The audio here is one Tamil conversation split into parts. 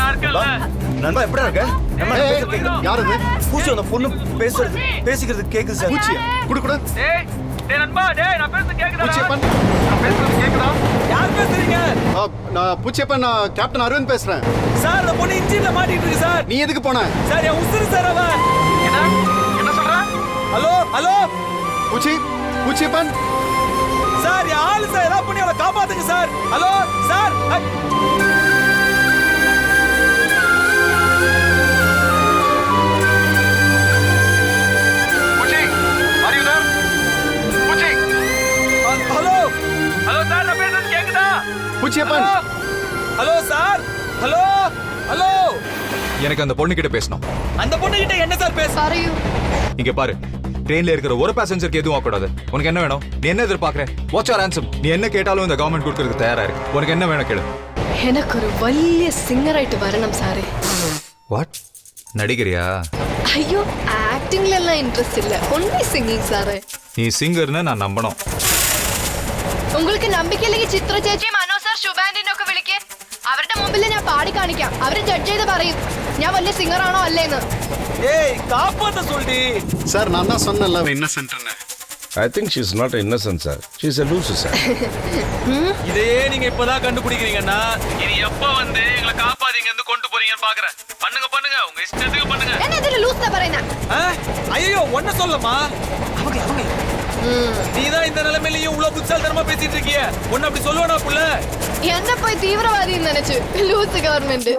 நான் இருக்கேன்ல. நண்பா எப்படிடா இருக்க? நம்ம பேசுறது யார் இது? பூச்சி அந்த பொண்ணு பேசிக்கிறது கேக்குது சார். பூச்சியா? குடு. டேய் நண்பா, டேய் நான் பேசுறது கேக்குதா? பூச்சியப்பன். நான் பேசுறது கேக்குதா? யார் பேசுறீங்க? நான் பூச்சியப்பன், நான் கேப்டன் அரவிந்த் பேசுறேன். சார் அந்த பொண்ணு இன்ஜின்ல மாட்டிட்டு இருக்கு சார். நீ எதுக்கு போன? சார் என் உசுரு சார் அவ. என்ன சொல்ற? ஹலோ பூச்சியப்பன். சார் என் ஆளு சார், ஏதாவது பண்ணி அவளை காப்பாத்துங்க sir. Hello sir. Poochiyappan. Hello sir. Hello எனக்கு அந்த பொண்ணு கிட்ட பேசணும். அந்த பொண்ணு கிட்ட என்ன சார் பேச? இங்க பாரு, ட்ரெயின்ல இருக்கிற ஒரு பேசஞ்சருக்கு எதுவும் ஆகக்கூடாது. உனக்கு என்ன வேணும்? நீ என்ன எதிர்பார்க்கற? Watch R answer. நீ என்ன கேட்டாலும் இந்த கவர்மெண்ட் கொடுக்கறதுக்கு தயாரா இருக்கு. உனக்கு என்ன வேணும் கேளு. எனக்கு ஒரு വലിയ സിംഗറായിട്ട് വരണം സാറേ. வாட்? நடிகரியா? ஐயோ, ஆக்டிங்ல எல்லாம் இன்ட்ரெஸ்ட் இல்ல. ஒன்லி சிங்கிங் സാറേ. நீ சிங்கர்னு நான் நம்பணும். உங்களுக்கு நம்பிக்கை இல்லையே ചിത്ര ചേച്ചി, മനോ സാർ, ശുഭാന്റിനെ ഒക്കെ വിളിക്കേ. അവരുടെ മുമ്പിൽ ഞാൻ പാടി കാണിക്കാം. അവര് ജഡ്ജ് ചെയ്ത് പറയും ഞാൻ വലിയ സിംഗർ ആണോ അല്ലേന്ന്. ஏய் காப்பாத்த சொல்டி. சார் நான் தான் சொன்னேன்ல இன்னசென்ட்னு. I think she's not innocent, sir. She's a loser, sir. இதையே நீங்க இப்பதான் கண்டுபிடிக்கிறீங்கன்னா இனி எப்ப வந்து எங்களை காப்பாதீங்க வந்து கொண்டு போறீங்கன்னு பாக்குறேன். பண்ணுங்க உங்க இஷ்டத்துக்கு பண்ணுங்க. என்ன இதுல லூஸ் தான் പറയുന്ന? ஐயோ ஒண்ணு சொல்லமா? அவங்க நீதான் இந்த நிலைமையிலயும் இவ்வளவு புத்தால்தனமா பேசிட்டு இருக்கிய. ஒன்னு அப்படி சொல்லுவானா புள்ள? என்ன போய் தீவிரவாதின்னு நினைச்சு loose government.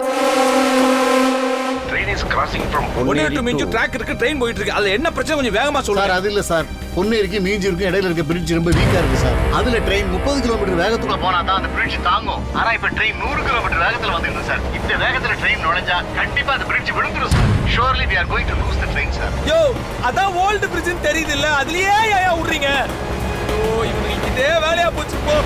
Train is crossing from Ponneri to track இருக்கு, ட்ரெயின் போயிட்டு இருக்கு. அதுல என்ன பிரச்சனை கொஞ்சம் வேகமா சொல்லுங்க. சார் அது இல்ல சார், பொன்னேரிக்கு மீஞ்சி இருக்கு, இடையில இருக்க பிரிட்ஜ் ரொம்ப வீக்கா இருக்கு சார். அதுல ட்ரெயின் 30 கிலோமீட்டர் வேகத்துல போனா தான் அந்த பிரிட்ஜ் தாங்கும். ஆனா இப்ப ட்ரெயின் 100 கிலோமீட்டர் வேகத்துல வந்துருக்கு சார். இந்த வேகத்துல ட்ரெயின் நுழைஞ்சா கண்டிப்பா அந்த பிரிட்ஜ் விழுந்துரும் sir. Surely we are going to lose the train, sir. யோ அதான் ஓல்ட் பிரிட்ஜ் தெரியுது இல்ல, அதுலயே ஏயா விடுறீங்க? யோ இவனுக்கு இதே வேலையா போச்சு போ.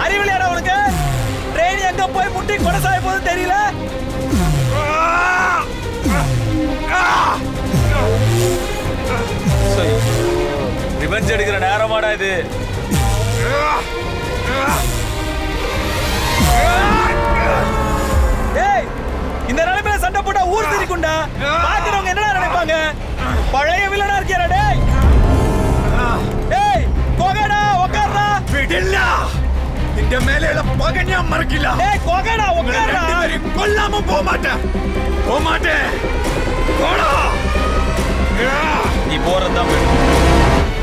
அறிவிலையாடா உனக்கு? ட்ரெயின் எங்க போய் முட்டி கொடசாய போது தெரியல. ரிவெஞ்ச் எடுக்கிற நேரமாடா இது. ஏய் இந்த நிலைமையில சண்டை போட்டா ஊர் தெரிக்கும்டா. பாக்குறவங்க என்னடா நினைப்பாங்க? பழைய வில்லனா இருக்கியாடா டேய். ஏய் கோகடா உட்கார்றா. விடல. இந்த மேலேல பகன்யா மறக்கல. ஏய் கோகடா உட்கார்றா. கொல்லாம போக மாட்டேன். போடா. நீ போறதா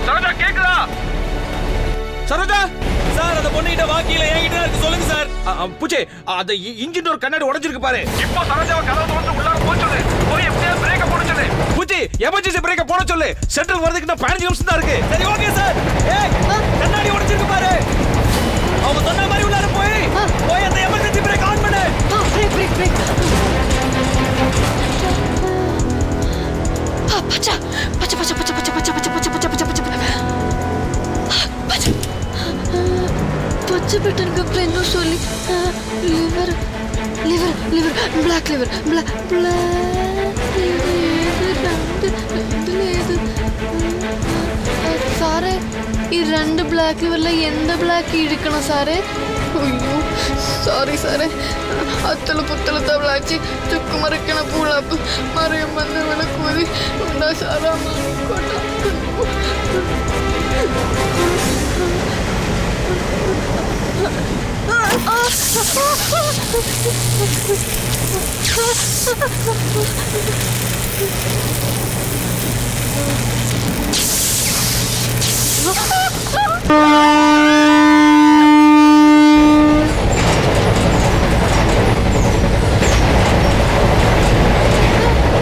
சரோஜா கேக்குதா? சரோஜா சார் அந்த பொண்ணுகிட்ட வாக்கியில என்கிட்ட இருக்கு, சொல்லுங்க சார். பூச்சி அந்த இன்ஜின் ஒரு கண்ணாடி உடைஞ்சிருக்கு பாரு. இப்போ சரோஜாவை கதவு வந்து உள்ளார போய் சொல்லு. போய் எப்படியா பிரேக்க போட சொல்லு. பூச்சி எமர்ஜென்சி பிரேக்க போட சொல்லு. சென்ட்ரல் வரதுக்கு இன்னும் 15 நிமிஷம் தான் இருக்கு. சரி ஓகே சார். ஏய் கண்ணாடி உடைஞ்சிருக்கு பாரு. அவங்க சொன்ன மாதிரி உள்ளார போய் அந்த எமர்ஜென்சி பிரேக் ஆன் பண்ணு. பிரேக். பச்சா. பச்சை பட்டன் அப்புறம் என்ன சொல்லி ലിവർ ബ്ലാക്ക് ലിവർ സാറേ ഈ 2 ബ്ലാക്ക് ലിവറിലെ എന്ത് ബ്ലാക്ക് ഇരിക്കണം സാറേ? അയ്യോ സോറി സാറേ. അത്തള പുത്തള തവളാച്ചി ചുക്ക് മറിക്കണ പൂളാപ്പ് മറിയം വന്ന് വിളക്കൂതി ഉണ്ടാ സാറാ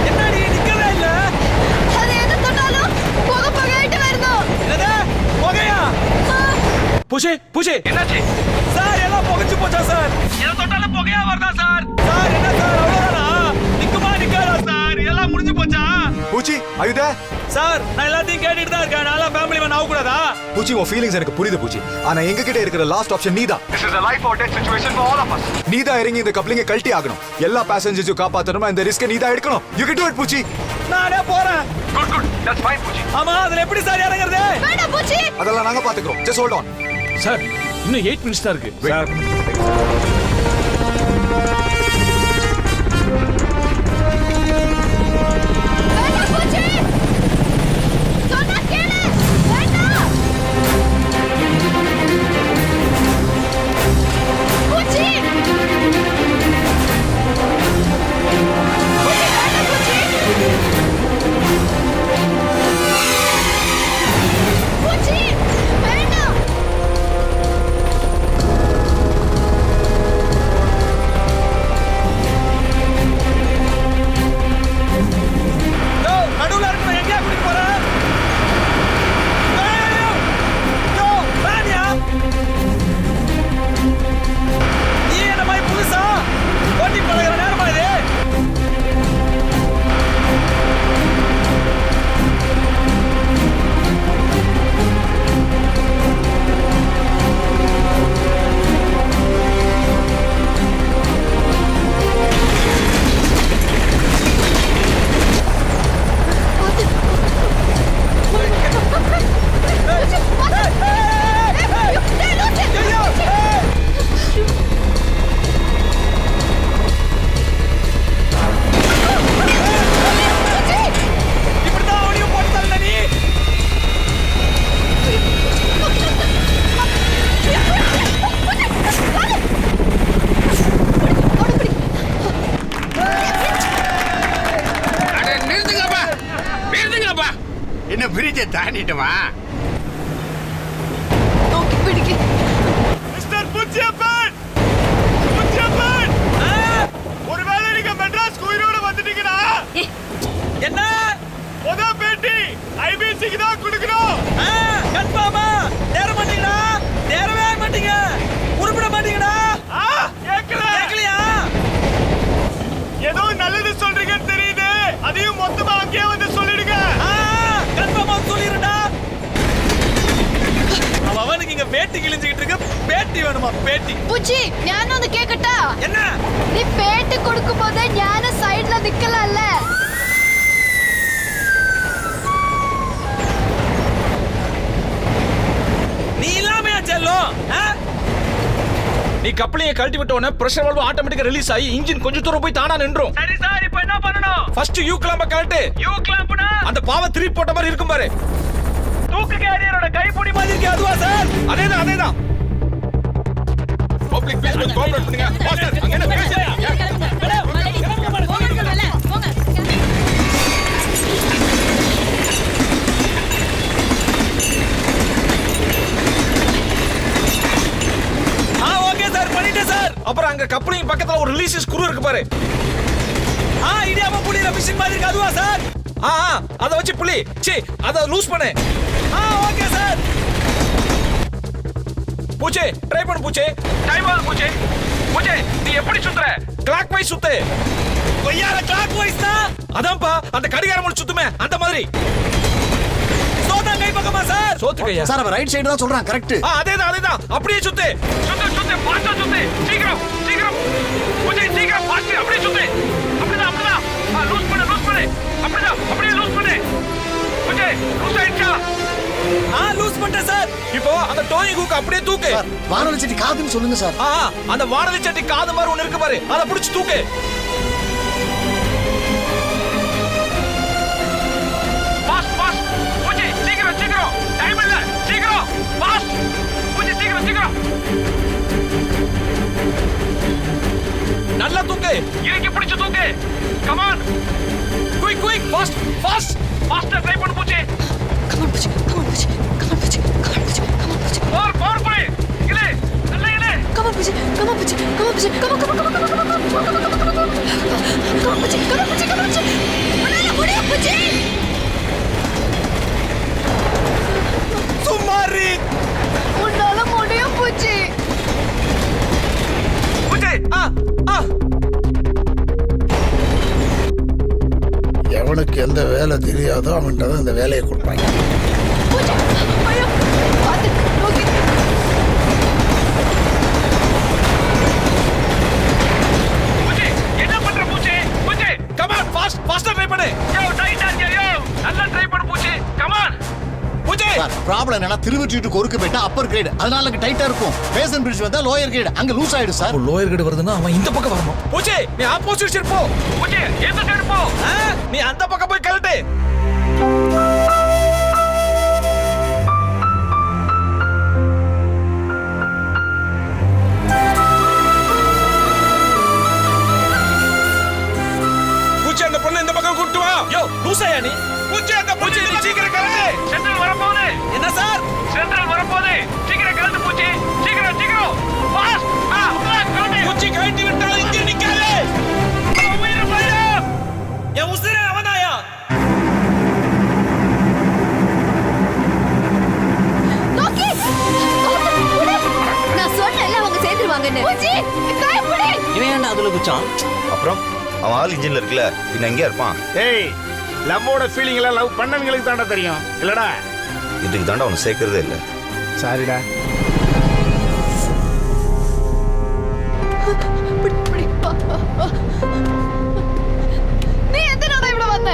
என்னடி நிக்கவே இல்ல? അത് ഏത് തൊട്ടാലും പുകയായിട്ട് വരുന്നു. என்னது புகையா? பூச்சி என்னாச்சு? சார் எல்லாம் புகைச்சு போச்சா சார்? எதை தொட்டாலும் புகையா வருதா சார்? சார் என்ன சார் அவ்வளவுதானா? நிக்குமா நிக்காதா சார் எல்லாம் முடிஞ்சு போச்சா? பூச்சி அயுதா சார்? நான் எல்லாத்தையும் கேட்டுட்டு தான் இருக்கேன். நான் ஃபேமிலி மேன் ஆக கூடாதா? பூச்சி உன் ஃபீலிங்ஸ் எனக்கு புரியுது பூச்சி. ஆனா எங்க கிட்ட இருக்கிற லாஸ்ட் ஆப்ஷன் நீதான். This is a life or death situation for all of us. நீதான் இறங்கி இந்த கப்ளிங்க கழட்டி ஆகணும். எல்லா பேசஞ்சர்ஸையும் காப்பாத்தணுமா இந்த ரிஸ்க் நீதான் எடுக்கணும். யூ கேன் டு இட் பூச்சி. நானே போறேன். Good. That's fine, பூச்சி. ஆமா அதுல எப்படி சார் இறங்குறது? வேண்டாம் பூச்சி. அதெல்லாம் நாங்க பாத்துக்கிறோம். Just hold on. சார் இன்னும் 8 மினிட்ஸ் தான் இருக்கு. சார் வேண்டாம் பூச்சி. சொன்னா கேளு. வேண்டாம். பூச்சி. பூச்சி வேண்டாம் பூச்சி. பூச்சி வேண்டாம். யோ நடுவுல இருக்கு எங்கயா கூட்டி போற? யோ பானியா. நீ என்ன மாதிரி புதுசா ஓட்டி பழகுற நேரமா இது? இப்படிதான் அவனையும் போட்டு தள்ள நீ. அட நிறுத்துங்கப்பா. என்ன பிரிட்ஜை தாண்டிட்டுமா? നോക്കി പിടിക്ക്. மிஸ்டர் புச்சியப்பன். ஒருவேளை நீங்க மெட்ராஸ் உயிரோட வந்துட்டீங்கன்னா என்ன? முத பேட்டி ஐபிசிக்கு தான் கொடுக்கணும். கன்ஃபார்மா தேர மாட்டீங்களா? தேரவே மாட்டீங்க. உருப்பிட மாட்டீங்கடா. கேக்கலையா? ஏதோ நல்லது சொல்றீங்கன்னு தெரியுது. அதையும் மொத்தமா அங்கேயே வந்து சொல்லிடுங்க. கன்ஃபார்மா சொல்லிருடா. அவனுக்கு இங்க பேட்டி கிழிஞ்சிட்டு இருக்கு. பேட்டி வேணுமா? பேட்டி. പൂച്ചി ഞാനൊന്ന് കേക്കട്ടാ. என்ன? നീ പേട്ട് കൊടുക്കുമ്പോഴേ ഞാൻ സൈഡിൽ നിക്കലല്ല. நீ இல்லாமையா செல்லும்? நீ கப்பலையே கழட்டி விட்ட உடனே பிரஷர் வால்வு ஆட்டோமேட்டிக்கா ரிலீஸ் ஆகி இன்ஜின் கொஞ்சம் தூரம் போய் தானா நின்றும். சரி சார் இப்போ என்ன பண்ணணும்? ஃபர்ஸ்ட் யூ கிளாம்ப கழட்டு. யூ கிளாம்ப்னா அந்த பாவ 3 போட்ட மாதிரி இருக்கும் பாரு. தூக்கு கேரியரோட கைப்பிடி மாதிரி இருக்கு அதுவா சார்? அதேதான். பப்ளிக் பிளேஸ் கொஞ்சம் கோஆபரேட் பண்ணுங்க. மாஸ்டர் அங்க என்ன பேசுறியா? ஓகே சார் பண்ணிட்டேன் சார். அப்புறம் அங்க கப்பலிங் பக்கத்துல ஒரு ரிலீஸ் ஸ்க்ரூ இருக்கு பாரு. இடியாம புளியில மிஷின் மாதிரி இருக்கு அதுவா சார்? அத வச்சு புளி. அத லூஸ் பண்ணு. Okay sir. பூச்சே ட்ரை பண்ணு பூச்சே. டைம் ஆகுது பூச்சே. பூச்சே நீ எப்படி சுத்துற? கிளாக் வைஸ் சுத்து. கொய்யால கிளாக் வைஸ்னா அதான்ப்பா அந்த கடிகாரம் முடி சுத்துமே அந்த மாதிரி. சோதா கை பக்கமா சார்? சோத்து கையா. சார் அவன் ரைட் சைடு தான் சொல்றான். கரெக்ட். அதேதான் அப்படியே சுத்து. சுத்து பாஸ்டா சுத்து. சீக்கிரம் பூஜை சீக்கிரம் பாஸ்ட் அப்படியே சுத்து. அப்படிதான் அப்படிதான். லூஸ் பண்ணு லூஸ் பண்ணு. அப்படிதான் அப்படியே லூஸ் பண்ணு. பூஜை லூஸ் ஆயிடுச்சா? லூஸ் பண்ணிட்டேன் சார். இப்போ அந்த டோயிங் ஹூக் அப்படியே தூக்கு. சார் வானொலி சட்டி காதுன்னு சொல்லுங்க சார். அந்த வானொலி சட்டி காது மாதிரி ஒண்ணு இருக்கு பாரு, அதை பிடிச்சு தூக்கு. Fast fast. பூஜை சீக்கிரம் சீக்கிரம். டைம் இல்ல. சீக்கிரம் பாஸ்ட். பூஜை சீக்கிரம் சீக்கிரம். நல்லா தூக்கு. இறக்கி பிடிச்சு தூக்கு. Come on. Quick quick fast fast. ஃபாஸ்டா ட்ரை பண்ணு பூஜை. Come on, Pucci. Come on, Pucci. Come on, Pucci. Come on, Pucci. Come on, Pucci. Power பண்ணு. இலே நல்ல இலே. Come on, Pucci. Come on, Pucci. Come on, Pucci. Come on, come on, come on, come on, come on, come on, come on, Pucci. Come on, Pucci. Come on, Pucci. உன்னால முடியும், Pucci. சுமாரி. உன்னால முடியும், Pucci. பூஜை எவனுக்கு எந்த வேலை தெரியாதோ அவன்கிட்ட தான் இந்த வேலையை கொடுப்பாங்க. Pucci. ஐயோ, பாத்து, நோக்கி. பூஜை என்ன பண்ற பூஜை? பூஜை கம் ஆன் ஃபாஸ்ட் ஃபாஸ்டா ட்ரை பண்ணு. யோ டைட் ஆச்சு யோ. நல்லா ட்ரை பண்ணு பூஜை. Come on. பூஜை சார் ப்ராப்ளம் என்னன்னா திருவொற்றியூர் கொருக்கு போயிட்டா அப்பர் கிரேட், அதனால அங்க டைட்டா இருக்கும். பேசன் பிரிட்ஜ் வந்தா லோயர் கிரேட், அங்க லூஸ் ஆயிடும் சார். லோயர் கிரேட் வருதுன்னா அவன் இந்த பக்கம் வரணும். பூஜை நீ ஆப்போசிட் சைடு போ. பூஜை எந்த சைடு போ? நீ அந்த பக்கம் போய் கழட்டு. பூஜை அந்த பொண்ணு இந்த பக்கம் கூட்டு வா. யோ லூசாயா நீ? பூஜை அந்த பூஜை நீ சீக்கிரம் கழட்டு. சென்ட்ரல் வரப்போகுது. என்ன சார்? சென்ட்ரல் வரப்போகுது. சீக்கிரம் கலந்து பூஜை. சீக்கிரம் சீக்கிரம். பாஸ் கலந்து. பூஜை கழட்டி விட்டால் இங்கே நிக்காதே. உயிர் பயம். என் உசிரே அவனாயா? நோக்கி. நான் சொன்னேன்ல அவங்க சேர்ந்துருவாங்கன்னு. Pucci, கைய பிடி. இவன் ஏன்டா அதுல குச்சான்? அப்புறம் அவன் ஆள் இன்ஜின்ல இருக்குல்ல, பின்ன எங்கே இருப்பான்? ஏய், லவ்வோட ஃபீலிங் எல்லாம் லவ் பண்ணவங்களுக்கு தாண்டா தெரியும் இல்லடா. இதுக்கு தாண்டா அவனை சேர்க்கறதே இல்லை. சாரிடா. பிடி, பிடி. நீ எதனால இவ்வளவு வந்த?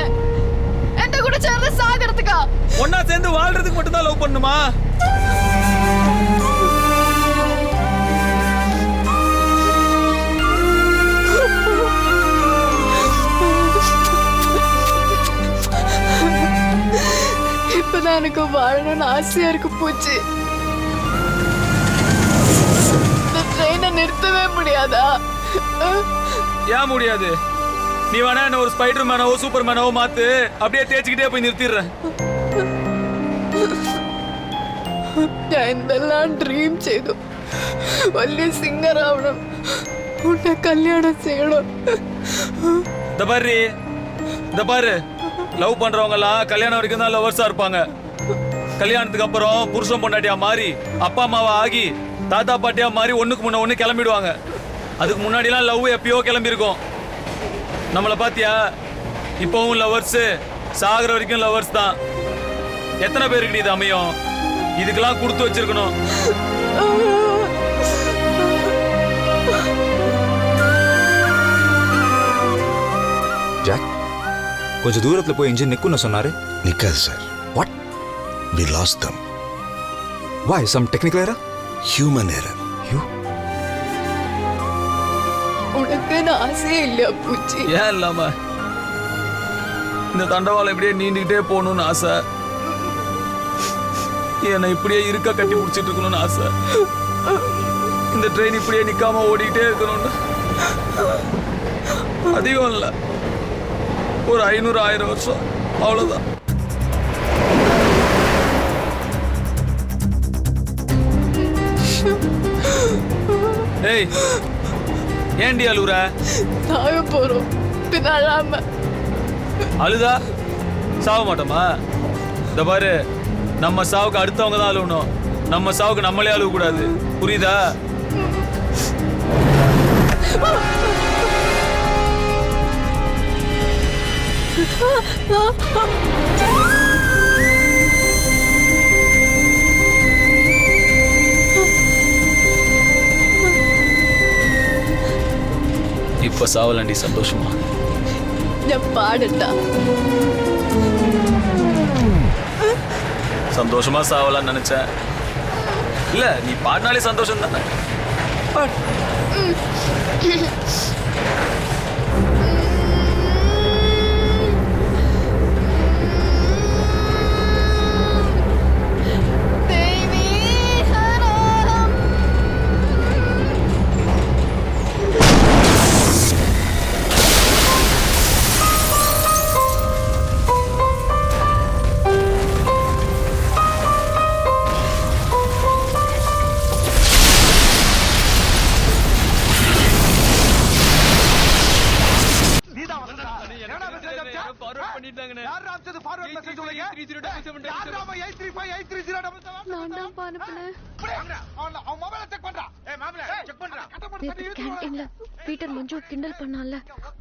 எந்த கூட சேர்ந்து சாகிறதுக்கா? ஒன்னா சேர்ந்து வாழ்றதுக்கு மட்டும் தான் லவ் பண்ணுமா? இப்பதான் எனக்கு வாழணும்னு ஆசையா இருக்கு பூச்சி. இந்த ட்ரெயினை நிறுத்தவே முடியாதா? ஏன் முடியாது? நீ வேணா என்ன ஒரு ஸ்பைடர் மேனவோ சூப்பர் மேனவோ மாத்து, அப்படியே தேய்ச்சிக்கிட்டே போய் நிறுத்திடுறேன். ഞാൻ എന്തെല്ലാം ഡ്രീം ചെയ്തു. വലിയ സിംഗർ ആവണം, ഉന്നെ കല്യാണം ചെയ്യണം. இந்த பாரு லவ் பண்றவங்க எல்லாம் கல்யாணம் வரைக்கும் தான் லவர்ஸா இருப்பாங்க. கல்யாணத்துக்கு அப்புறம் புருஷன் பொண்டாட்டியா மாறி அப்பா அம்மாவா ஆகி தாத்தா பாட்டியா மாறி ஒண்ணுக்கு முன்ன ஒண்ணு கிளம்பிடுவாங்க. அதுக்கு முன்னாடிலாம் லவ் எப்பயோ கிளம்பி இருக்கும். நம்மளை பாத்தியா? இப்பவும் லவர்ஸ், சாகுற வரைக்கும் லவர்ஸ் தான். எத்தனை பேருக்கு இது அமையும்? இதுக்கெல்லாம் கொடுத்து வச்சிருக்கணும். ஜாக் கொஞ்சம் தூரத்துல போய் இன்ஜின் நிக்குன்னு சொன்னாரு. நிக்காது sir. What? We lost them. Why? Some technical error? Human error. You? உனக்கு ஆசையே இல்லையா பூச்சி? ஏன் இல்லாம இந்த தண்டவாளம் இப்படியே நீண்டுகிட்டே போகணும்னு ஆசை. என்னை இப்படியே இருக்க கட்டி பிடிச்சிட்டு இருக்கணும்னு ஆசை. இந்த ட்ரெயின் இப்படியே நிக்காம ஓடிக்கிட்டே இருக்கணும்னு. அதிகம் இல்லை, ஒரு 500-1000 வருஷம் அவ்வளவுதான். ஏய் ஏண்டி அழுவுற? சாக போறோம், பின்ன அழாம. அழுதா சாக மாட்டோமா? இந்த பாரு, நம்ம சாவுக்கு அடுத்தவங்க தான் அழுவணும், நம்ம சாவுக்கு நம்மளே அழுவ கூடாது. புரியுதா? இப்ப சாவலாண்டி சந்தோஷமா? நான் பாடட்டா? சந்தோஷமா சாவலான்னு நினைச்சேன். இல்ல நீ பாடினாலே சந்தோஷம் தானே. பாடு. கேன்டீன்ல பீட்டர் மஞ்சு கிண்டல் பண்ணால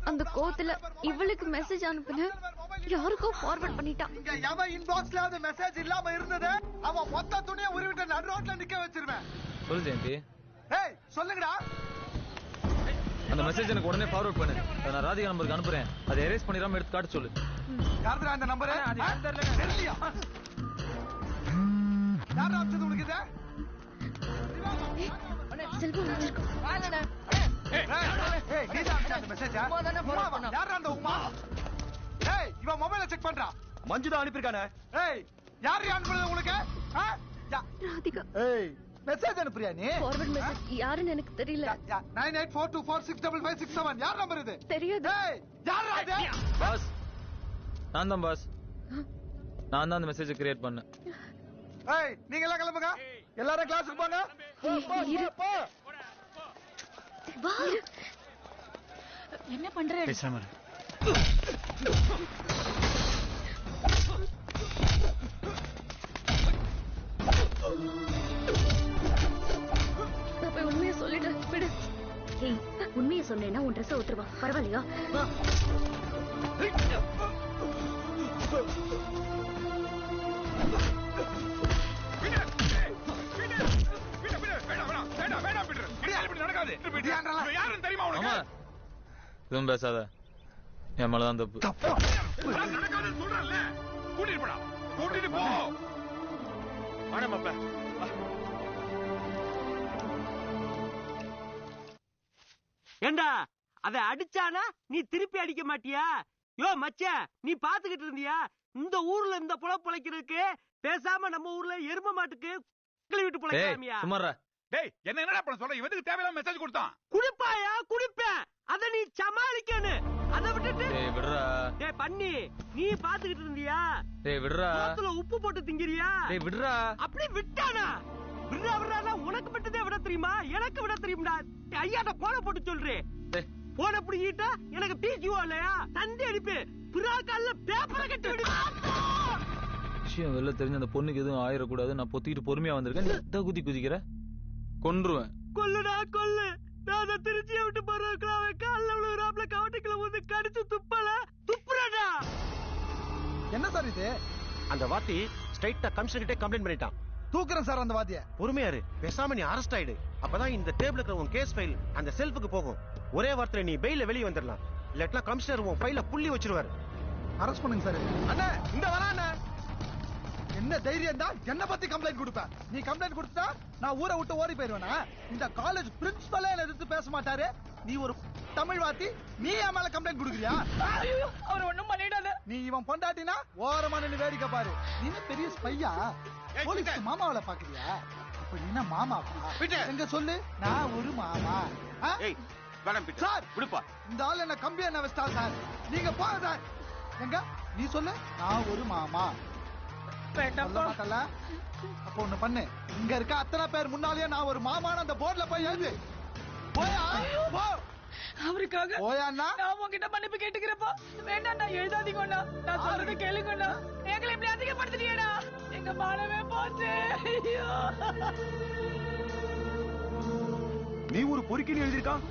அந்த கோத்துல இவளுக்கு மெசேஜ் அனுப்புன யாருக்கோ ஃபார்வர்ட் பண்ணிட்டான். எவன் இன்பாக்ஸ்ல அந்த மெசேஜ் இல்லாம இருந்தது அவன் மொத்த துணியை உருவிட்டு நடு ரோட்ல நிக்க வச்சிருவேன். சொல்லு ஜெயந்தி. ஏய் சொல்லுங்கடா. அந்த மெசேஜ் எனக்கு உடனே ஃபார்வர்ட் பண்ணு. நான் ராதிகா நம்பருக்கு அனுப்புறேன். அதை எரேஸ் பண்ணிராம எடுத்து காட்ட சொல்லு. யாருடா அந்த நம்பர்? தெரியலையா? யாரா அனுப்பிச்சது உனக்கு இத? செல்வம் வச்சிருக்கோம். ஏய் நீதான் அனுப்பிச்ச அந்த மெசேஜ்? யாரா அந்த உமா? ஏய் இவன் மொபைலை செக் பண்றா. மஞ்சு தான் அனுப்பிருக்கானே. ஏய் யார் அனுப்புறது உங்களுக்கு? ராதிகா. ஏய் மெசேஜ் அனுப்புறியா நீ? ஃபார்வர்ட் மெசேஜ் யாருன்னு எனக்கு தெரியல. 9842465567 யார் நம்பர் இது? தெரியாது. ஏய் யாரா இது? பாஸ் நான் தான் பாஸ். நான் தான் அந்த மெசேஜை கிரியேட் பண்ணேன். ஏய் நீங்க எல்லாம் கிளம்புங்க. எல்லாரும் கிளாஸுக்கு போங்க. போ. வா. என்ன பண்ற? பேசாம நான் போய் உண்மையை சொல்லிடுறேன். விடு. ஏய் உண்மையை சொன்னேன்னா உன் ட்ரெஸ் ஒத்துருவா. பரவாயில்லையா? வா. எதுவும் பேசாத. என் மேலதான் தப்பு. ஏண்டா அத அடிச்சானா நீ திருப்பி அடிக்க மாட்டியா? யோ மச்ச நீ பாத்துக்கிட்டு இருந்தியா? இந்த ஊர்ல இந்த பொழைக்கிறதுக்கு பேசாம நம்ம ஊர்ல எரும மாட்டுக்கு விட்டு பொழைக்கலாமியா? சும்மாரா. டேய் என்னடா பண்ண சொல்ற? இவனுக்கு தேவையில்லாம மெசேஜ் கொடுத்தான். குடிப்பாயா? குடிப்பேன். அத நீ சமாளிக்கணும். அத விட்டுட்டு டேய் விடுறா. டேய் பண்ணி நீ பாத்துக்கிட்டு இருந்தியா? டேய் விடுறா. சோத்துல உப்பு போட்டு திங்கிறியா? டேய் விடுறா. அப்படி விட்டானா? விடுறா உனக்கு மட்டும்தான் விட தெரியுமா? எனக்கு விட தெரியும்டா. ஐயாட்ட போன போட்டு சொல்றேன். போன புடிக்கிட்டா எனக்கு பிஜிஓ இல்லையா? தந்தி அடிப்பு பிறாக்கால பேப்பரை கட்டி விடு. விஷயம் வெளில தெரிஞ்ச அந்த பொண்ணுக்கு எதுவும் ஆயிடக்கூடாது. நான் பொத்திக்கிட்டு பொறுமையா வந்திருக்கேன். நீ குதிக்கிற கொன்றுவேன். கொல்லுடா கொல்லு. நான் திருச்சியை விட்டு போறதுக்குள்ள அவன் காலில் விழுகிறாப்ல கவட்டிக்குள்ள வந்து கடிச்சு துப்புறடா. என்ன சார் இது? அந்த வாத்தி ஸ்ட்ரைட்டா கமிஷனர் கிட்ட கம்ப்ளைண்ட் பண்ணிட்டான். தூக்குறேன் சார் அந்த வாத்திய. பொறுமையாரு. பேசாம நீ அரெஸ்ட் ஆயிடு. அப்பதான் இந்த டேபிள் இருக்கிற உன் கேஸ் ஃபைல் அந்த செல்ஃபுக்கு போகும். ஒரே வார்த்தையில நீ பெயில வெளியே வந்துடலாம். இல்லாட்டா கமிஷனர் உன் ஃபைல புள்ளி வச்சிருவாரு. அரெஸ்ட் பண்ணுங்க சார். அண்ணா இந்த வரா அண்ணா. என்ன தைரியம் தான் என்ன பத்தி கம்ப்ளைண்ட் கொடுப்ப? நீ கம்ப்ளைண்ட் கொடுத்தா நான் ஊரை விட்டு ஓடி போயிருவேனா? இந்த காலேஜ் பிரின்சிபலே எதிர்த்து பேச மாட்டாரு. நீ ஒரு தமிழ் வாத்தி, நீ என் மேல கம்ப்ளைண்ட் கொடுக்குறியா? அவர் ஒண்ணும் பண்ணிடாத. நீ இவன் பொண்டாட்டினா ஓரமா நின்னு வேடிக்கை பாரு. நீ பெரிய ஸ்பையா? போலீஸ் மாமாவளை பாக்குறியா? அப்ப நீ என்ன மாமாவா? எங்க சொல்லு. நான் ஒரு மாமா. சார் விடுப்பா. இந்த ஆள் என்ன கம்பி என்ன வச்சிட்டா சார்? நீங்க போங்க சார். எங்க நீ சொல்லு. நான் ஒரு மாமா. அப்ப ஒண்ணு பண்ணு. இங்க இருக்க அத்தனை பேர் முன்னாலேயே நான் ஒரு மாமான அந்த போர்ட்ல போய் எழுது. போயா போ. அவருக்காக போயாண்ணா நான் உங்ககிட்ட மன்னிப்பு கேட்டுக்கிறப்பா. வேண்டாம் நான் எழுதாதீங்கண்ணா. நான் சொல்றதை கேளுங்கண்ணா. எங்களை இப்படி அதிகப்படுத்திட்டீங்கண்ணா. எங்க மானவே போச்சு. நீ ஒரு பொறுக்கின்னு எழுதிருக்கான்.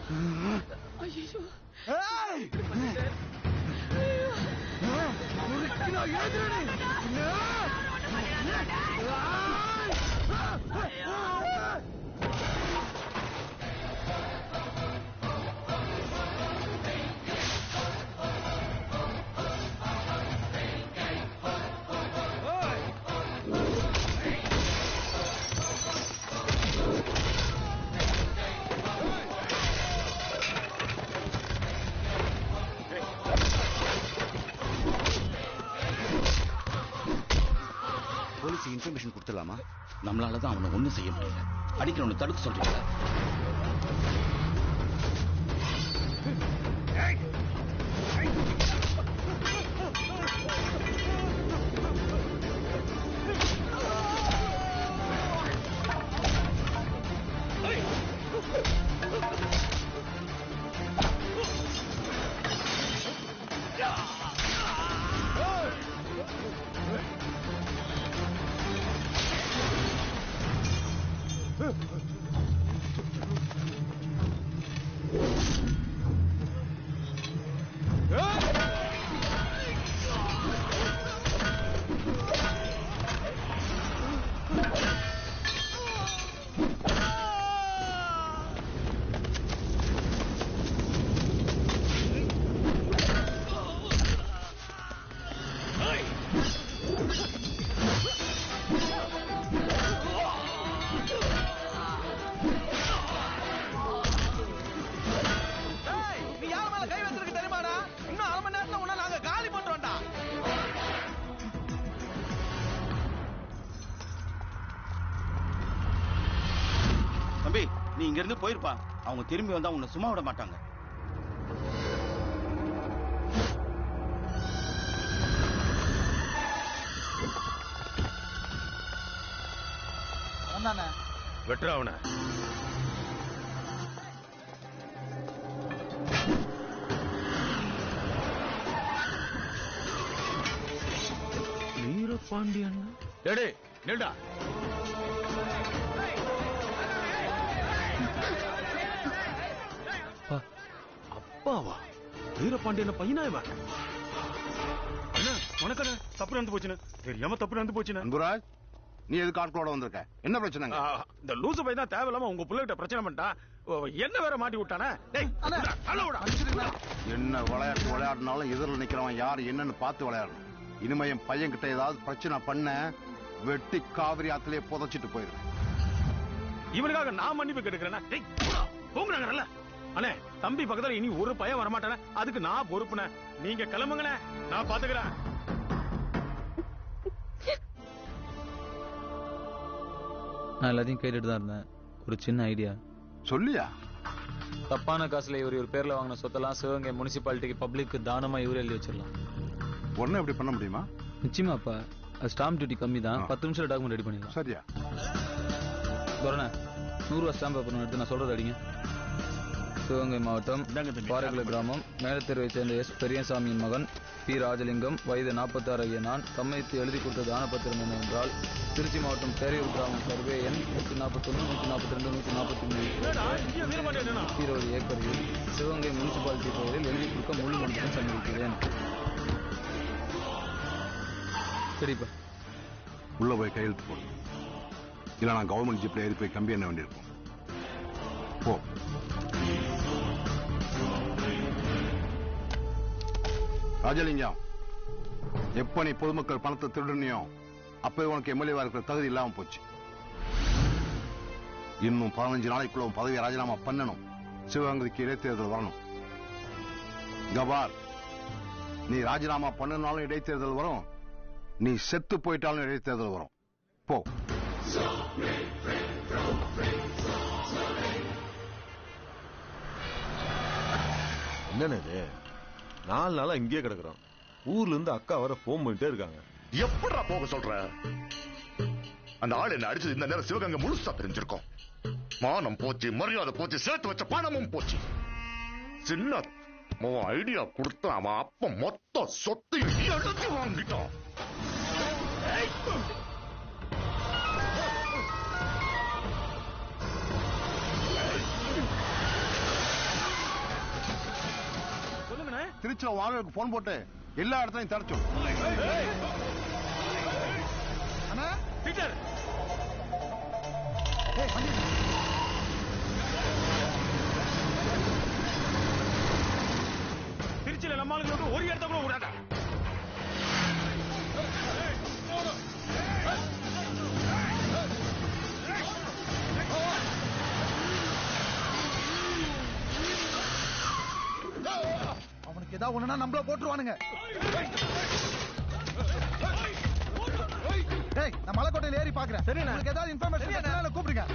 போலீஸ் இன்ஃபர்மேஷன் கொடுத்துடலாமா? நம்மளால தான் அவனை ஒன்றும் செய்ய முடியல. அடிக்கிறவனை தடுக்க சொல்றீங்களா? தம்பி, நீ இங்க இருந்து போயிருப்பா. அவங்க திரும்பி வந்தா உன்னை சும்மா விட மாட்டாங்க. வெட்டுறா அவனை. வீரபாண்டியன் டேடே நில்டா. அப்பாவா? வீரபாண்டியன் பையனா இவன்? அண்ணா வணக்கண்ணா. தப்பு நடந்து போச்சுண்ணா. தெரியாம தப்பு நடந்து போச்சுண்ணா. அன்புராஜ், நீ எதுக்கு ஆட்களோட வந்திருக்க? என்ன பிரச்சனை? இந்த லூசு பையன் தான் தேவையில்லாம உங்க பிள்ளைகிட்ட பிரச்சனை பண்ணிட்டான். என்ன வேற மாட்டி விட்டானே. என்ன விளையாட்டு விளையாடினாலும் எதிரில் நிக்கிறவன் யாரு என்னன்னு பார்த்து விளையாடணும். இனிமே என் பையன் கிட்ட ஏதாவது பிரச்சனை பண்ண வெட்டி காவிரி ஆத்திலே புதைச்சிட்டு போயிடுறேன். இவனுக்காக நான் மன்னிப்பு கேட்டுக்கிறேன். போங்கண்ணா. அண்ணே, தம்பி பக்கத்துல இனி ஒரு பையன் வரமாட்டானே. அதுக்கு நான் பொறுப்புனே. நீங்க கிளம்புங்கண்ணே, நான் பாத்துக்கிறேன். நான் எல்லாத்தையும் கேட்டுட்டு தான் இருந்தேன். ஒரு சின்ன ஐடியா சொல்லியா? தப்பான காசுல இவர் பேர்ல வாங்கின சொத்தெல்லாம் சிவகங்கை முனிசிபாலிட்டிக்கு பப்ளிக்கு தானமா இவரே எழுதி வச்சிடலாம். உடனே எப்படி பண்ண முடியுமா? நிச்சயமாப்பா. அது ஸ்டாம்ப் டியூட்டி கம்மி தான். 10 நிமிஷம் டாக்குமெண்ட் ரெடி பண்ணிடலாம். சரியா? வரண்ணே, 100 ரூபா ஸ்டாம்ப் பேப்பர் எடுத்து நான் சொல்றது அடிங்க. சிவகங்கை மாவட்டம் பாறைக்குள கிராமம் மேலத்தெருவை சேர்ந்த எஸ் பெரியசாமியின் மகன் பி ராஜலிங்கம், வயது 46 ஆகிய நான் சம்மதித்து எழுதி கொடுத்த தானப்பத்திரம் என்னவென்றால், திருச்சி மாவட்டம் பேரையூர் கிராமம் சர்வே எண் 141, 142, 143, 20 ஏக்கரில் சிவகங்கை முனிசிபாலிட்டி பெயரில் எழுதி கொடுக்க முழு மனத்துடன் சம்மதிக்கிறேன். சரிப்பா. உள்ள போய் கையெழுத்து போடு. இல்ல நான் கவர்மெண்ட் ஜிப்ல ஏறி போய் கம்பி என்ன வேண்டியிருக்கும். போ. ராஜலிங்கம், எப்ப நீ பொதுமக்கள் பணத்தை திருடுனியோ அப்ப உனக்கு எம்எல்ஏவா இருக்கிற தகுதி இல்லாம போச்சு. இன்னும் 15 நாளைக்குள்ள பதவியை ராஜினாமா பண்ணணும். சிவகங்கைக்கு இடைத்தேர்தல் வரணும். கபார், நீ ராஜினாமா பண்ணனாலும் இடைத்தேர்தல் வரும், நீ செத்து போயிட்டாலும் இடைத்தேர்தல் வரும். போ. என்னன்னு 4 நாளா இங்கேயே கிடக்குறோம். ஊர்ல இருந்து அக்கா வர போன் பண்ணிட்டே இருக்காங்க. எப்படா போக சொல்ற? அந்த ஆள் என்ன அடிச்சது இந்த நேரம் சிவகங்கை முழுசா தெரிஞ்சிருக்கும். மானம் போச்சு, மரியாதை போச்சு, சேர்த்து வச்ச பணமும் போச்சு. சின்ன ஐடியா கொடுத்து அவன் அப்ப மொத்த சொத்தையும் எடுத்து வாங்கிட்டான். திருச்சியில வாழக்கு போன் போட்டு எல்லா இடத்தையும் தரச்சோம். திருச்சியில நம்மளுக்கு ஒரு இடத்த கூட விடாத. அவனுக்கு ஏதாவது ஒண்ணுனா நம்மள போட்டுருவானுங்க. நம்ம பாக்குறேன். உங்களுக்கு ஏதாவது இன்ஃபர்மேஷன் வேணும்னா கூப்பிடுங்க.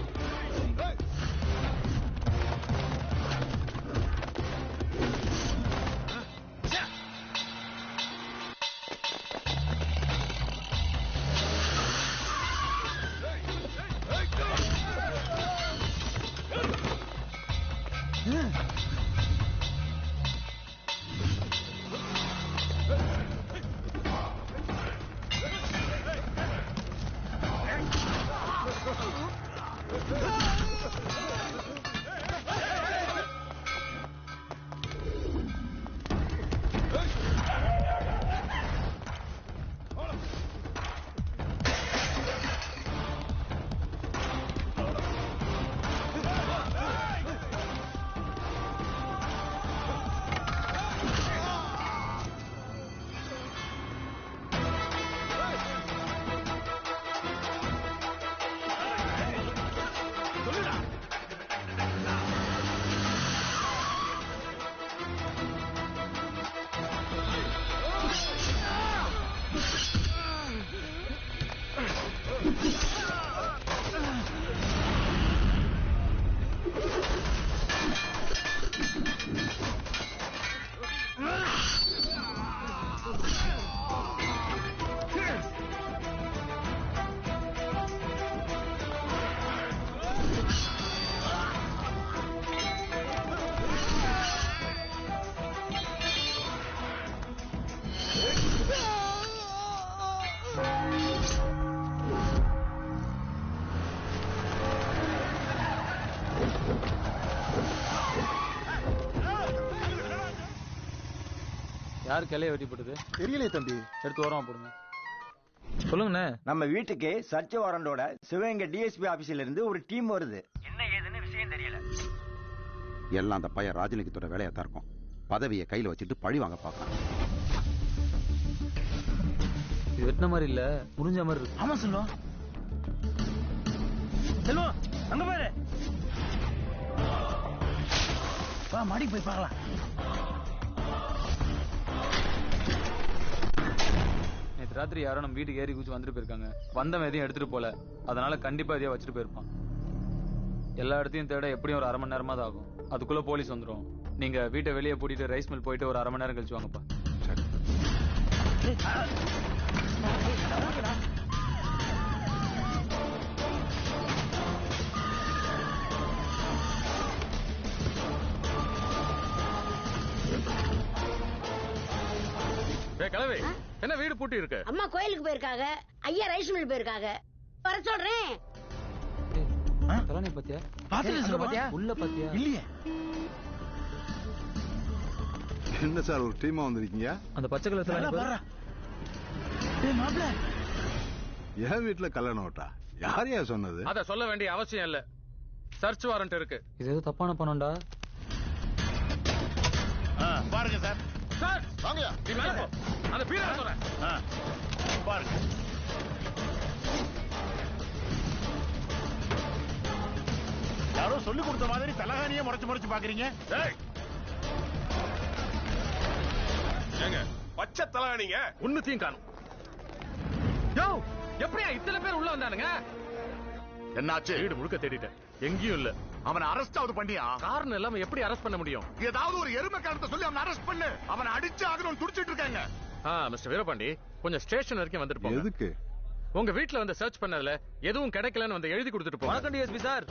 யார் கிளைய வெட்டி போடுது தெரியலையே தம்பி. எடுத்து ஓரமா போடுங்க. சொல்லுங்கண்ணே. நம்ம வீட்டுக்கு சர்ச் வாரண்டோட சிவகங்கை டிஎஸ்பி ஆபீஸ்ல இருந்து ஒரு டீம் வருது. என்ன ஏதுன்னு விஷயம் தெரியல. எல்லாம் அந்த பையன் ராஜலிங்கத்தோட வேலையா தான் இருக்கும். பதவியை கையில வச்சுட்டு பழி வாங்க பாக்கலாம். இது வெட்டின மாதிரி இல்ல, முடிஞ்ச மாதிரி இருக்கு. ஆமா செல்வம். செல்வம் அங்க பாரு. வா மாடி போய் பார்க்கலாம். நேற்று ராத்திரி யாரோ நம்ம வீட்டுக்கு ஏறி குச்சி வந்துட்டு போயிருக்காங்க. வந்தவன் எதையும் எடுத்துட்டு போல, அதனால கண்டிப்பா எதையும் வச்சுட்டு போயிருப்பான். எல்லா இடத்தையும் தேட எப்படியும் ஒரு 1/2 மணி நேரமா தான் ஆகும். அதுக்குள்ள போலீஸ் வந்துடும். நீங்க வீட்டை வெளியே பூட்டிட்டு ரைஸ் மில் போயிட்டு ஒரு 1/2 மணி நேரம் கழிச்சு வாங்கப்பா. கிளவி என்ன வீடு பூட்டி இருக்கு? அம்மா கோயிலுக்கு போயிருக்காங்க, ஐயா ரைஸ் மில் போயிருக்காங்க. வர சொல்றேன். தலானி பாத்தியா? பாத்தியா? உள்ள பாத்தியா? இல்லையே. என்ன சார் ஒரு டீமா வந்திருக்கீங்க? அந்த பச்சை கலர் தலானி பாரு. டேய் மாப்ள, என் வீட்டுல கல்யாணம் ஓட்டா யாரையா சொன்னது? அத சொல்ல வேண்டிய அவசியம் இல்ல. சர்ச் வாரண்ட் இருக்கு. இது ஏதோ தப்பான பணம்டா. பாருங்க சார். சார் வாங்கயா. நீ மேல போ. அந்த பீரா சொல்றேன். பாருங்க. யாரோ சொல்லி கொடுத்த மாதிரி தலகாணியே முறைச்சு பாக்குறீங்க. ஏங்க பச்சை தலகாணிங்க ஒண்ணுத்தையும் காணும். யோ எப்படியா இத்தனை பேர் உள்ள வந்தானுங்க? என்னாச்சு? வீடு முழுக்க தேடிட்டேன், எங்கேயும் இல்ல. அவனை அரெஸ்ட் ஆகுது பண்ணியா? காரணம் இல்லாம எப்படி அரெஸ்ட் பண்ண முடியும்? ஏதாவது ஒரு எருமை காரணத்தை சொல்லி அவனை அரெஸ்ட் பண்ணு. அவனை அடிச்சு ஆகணும்னு துடிச்சிட்டு இருக்காங்க. மிஸ்டர் வீரபாண்டி, கொஞ்சம் ஸ்டேஷன் வரைக்கும் வந்துட்டு போங்க. எதுக்கு? உங்க வீட்ல வந்து சர்ச் பண்ணதுல எதுவும் கிடைக்கலன்னு வந்து எழுதி கொடுத்துட்டு போங்க. வணக்கம் டிஎஸ்பி சார்.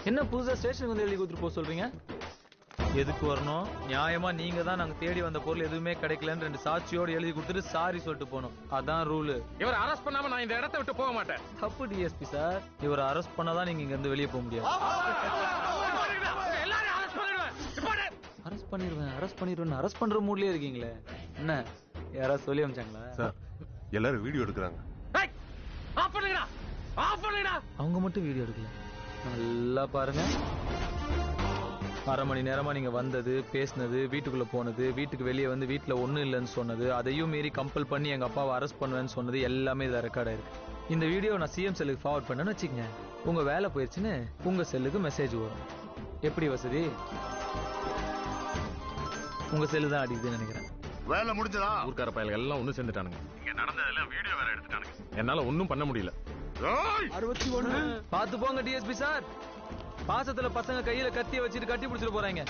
என்ன புதுசா ஸ்டேஷன் வந்து எழுதி கொடுத்துட்டு போக சொல்றீங்க? எதுக்கு வரணும்? நியாயமா நீங்க தான் நாங்க தேடி வந்த பொருள் எதுவுமே கிடைக்கலன்னு 2 சாட்சியோடு எழுதி கொடுத்துட்டு சாரி சொல்லிட்டு போனோம். அதான் ரூல். இவரை அரெஸ்ட் பண்ணாம நான் இந்த இடத்தை விட்டு போக மாட்டேன். தப்பு டிஎஸ்பி சார். இவரை அரெஸ்ட் பண்ணாதான் நீங்க இங்க இருந்து வெளியே போக முடியாது. அரெஸ்ட் பண்ணிடுவேன் அரெஸ்ட் பண்ற மூட்லயே இருக்கீங்களே. என்ன யாராவது சொல்லி அமிச்சாங்களா? சார் எல்லாரும் வீடியோ எடுக்கிறாங்க. அவங்க மட்டும் வீடியோ எடுக்கல. நல்லா பாருங்க. 1/2 மணி நேரமா நீங்க வந்தது, பேசினது, வீட்டுக்குள்ள போனது, வீட்டுக்கு வெளியே வந்து வீட்டுல ஒண்ணும் இல்லைன்னு சொன்னது, அதையும் மீறி கம்பல் பண்ணி எங்க அப்பாவை அரெஸ்ட் பண்ணுவேன்னு சொன்னது எல்லாமே இதுல ரெக்கார்ட் ஆயிருக்கு. இந்த வீடியோ நான் சிஎம் செல்லுக்கு ஃபார்வர்ட் பண்ணேன்னு வச்சுக்கங்க. உங்க வேலை போயிடுச்சுன்னு உங்க செல்லுக்கு மெசேஜ் வரும். எப்படி வசதி? உங்க செல்லு தான் அடிக்குதுன்னு நினைக்கிறேன். வேலை முடிஞ்சதா? ஊர்க்கார பயல்கள் எல்லாம் ஒண்ணு சேர்ந்துட்டானுங்க. இங்க நடந்ததெல்லாம் வீடியோ வேற எடுத்துட்டானுங்க. என்னால ஒண்ணும் பண்ண முடியல. 61. பாத்து போங்க டிஎஸ்பி சார். பாசத்துல பசங்க கையில கத்திய வச்சுட்டு கட்டி பிடிச்சிட்டு போறாங்க.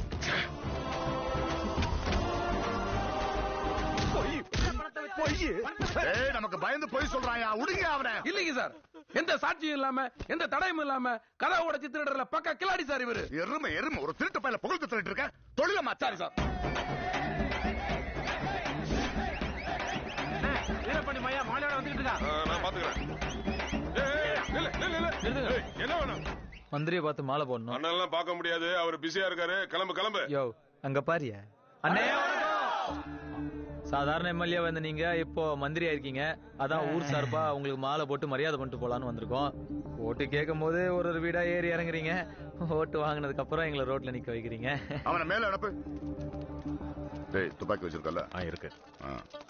நமக்கு பயந்து போய் சொல்றாயா? உடுங்க அவனை. இல்லைங்க சார், எந்த சாட்சியும் இல்லாம எந்த தடையும் இல்லாம கதை உடைச்சு திருடுற பக்க கிளாடி சார் இவரு. எருமை எருமை ஒரு திருட்டு பையில புகழ்ந்து திருட்டு இருக்க தொழில மாத்தாரு சார். வீரபாண்டி மையா மாலையோட வந்துட்டு இருக்கா. நான் பாத்துக்கிறேன். என்ன வேணும்? மந்திரியை பார்த்து மாலை போடணும். அண்ணெல்லாம் பார்க்க முடியாது, அவர் பிஸியா இருக்காரு. கிளம்பு கிளம்பு. யோ அங்க பாரியா அண்ணே. சாதாரண எம்எல்ஏ வந்து நீங்க இப்போ மந்திரி ஆயிருக்கீங்க. அதான் ஊர் சார்பா உங்களுக்கு மாலை போட்டு மரியாதை பண்ணிட்டு போலான்னு வந்திருக்கோம். ஓட்டு கேட்கும் போது ஒரு வீடா ஏறி இறங்குறீங்க. ஓட்டு வாங்கினதுக்கு அப்புறம் எங்களை ரோட்ல நிக்க வைக்கிறீங்க. அவனை மேல அனுப்பு. டேய் துப்பாக்கி வச்சிருக்கல? இருக்கு.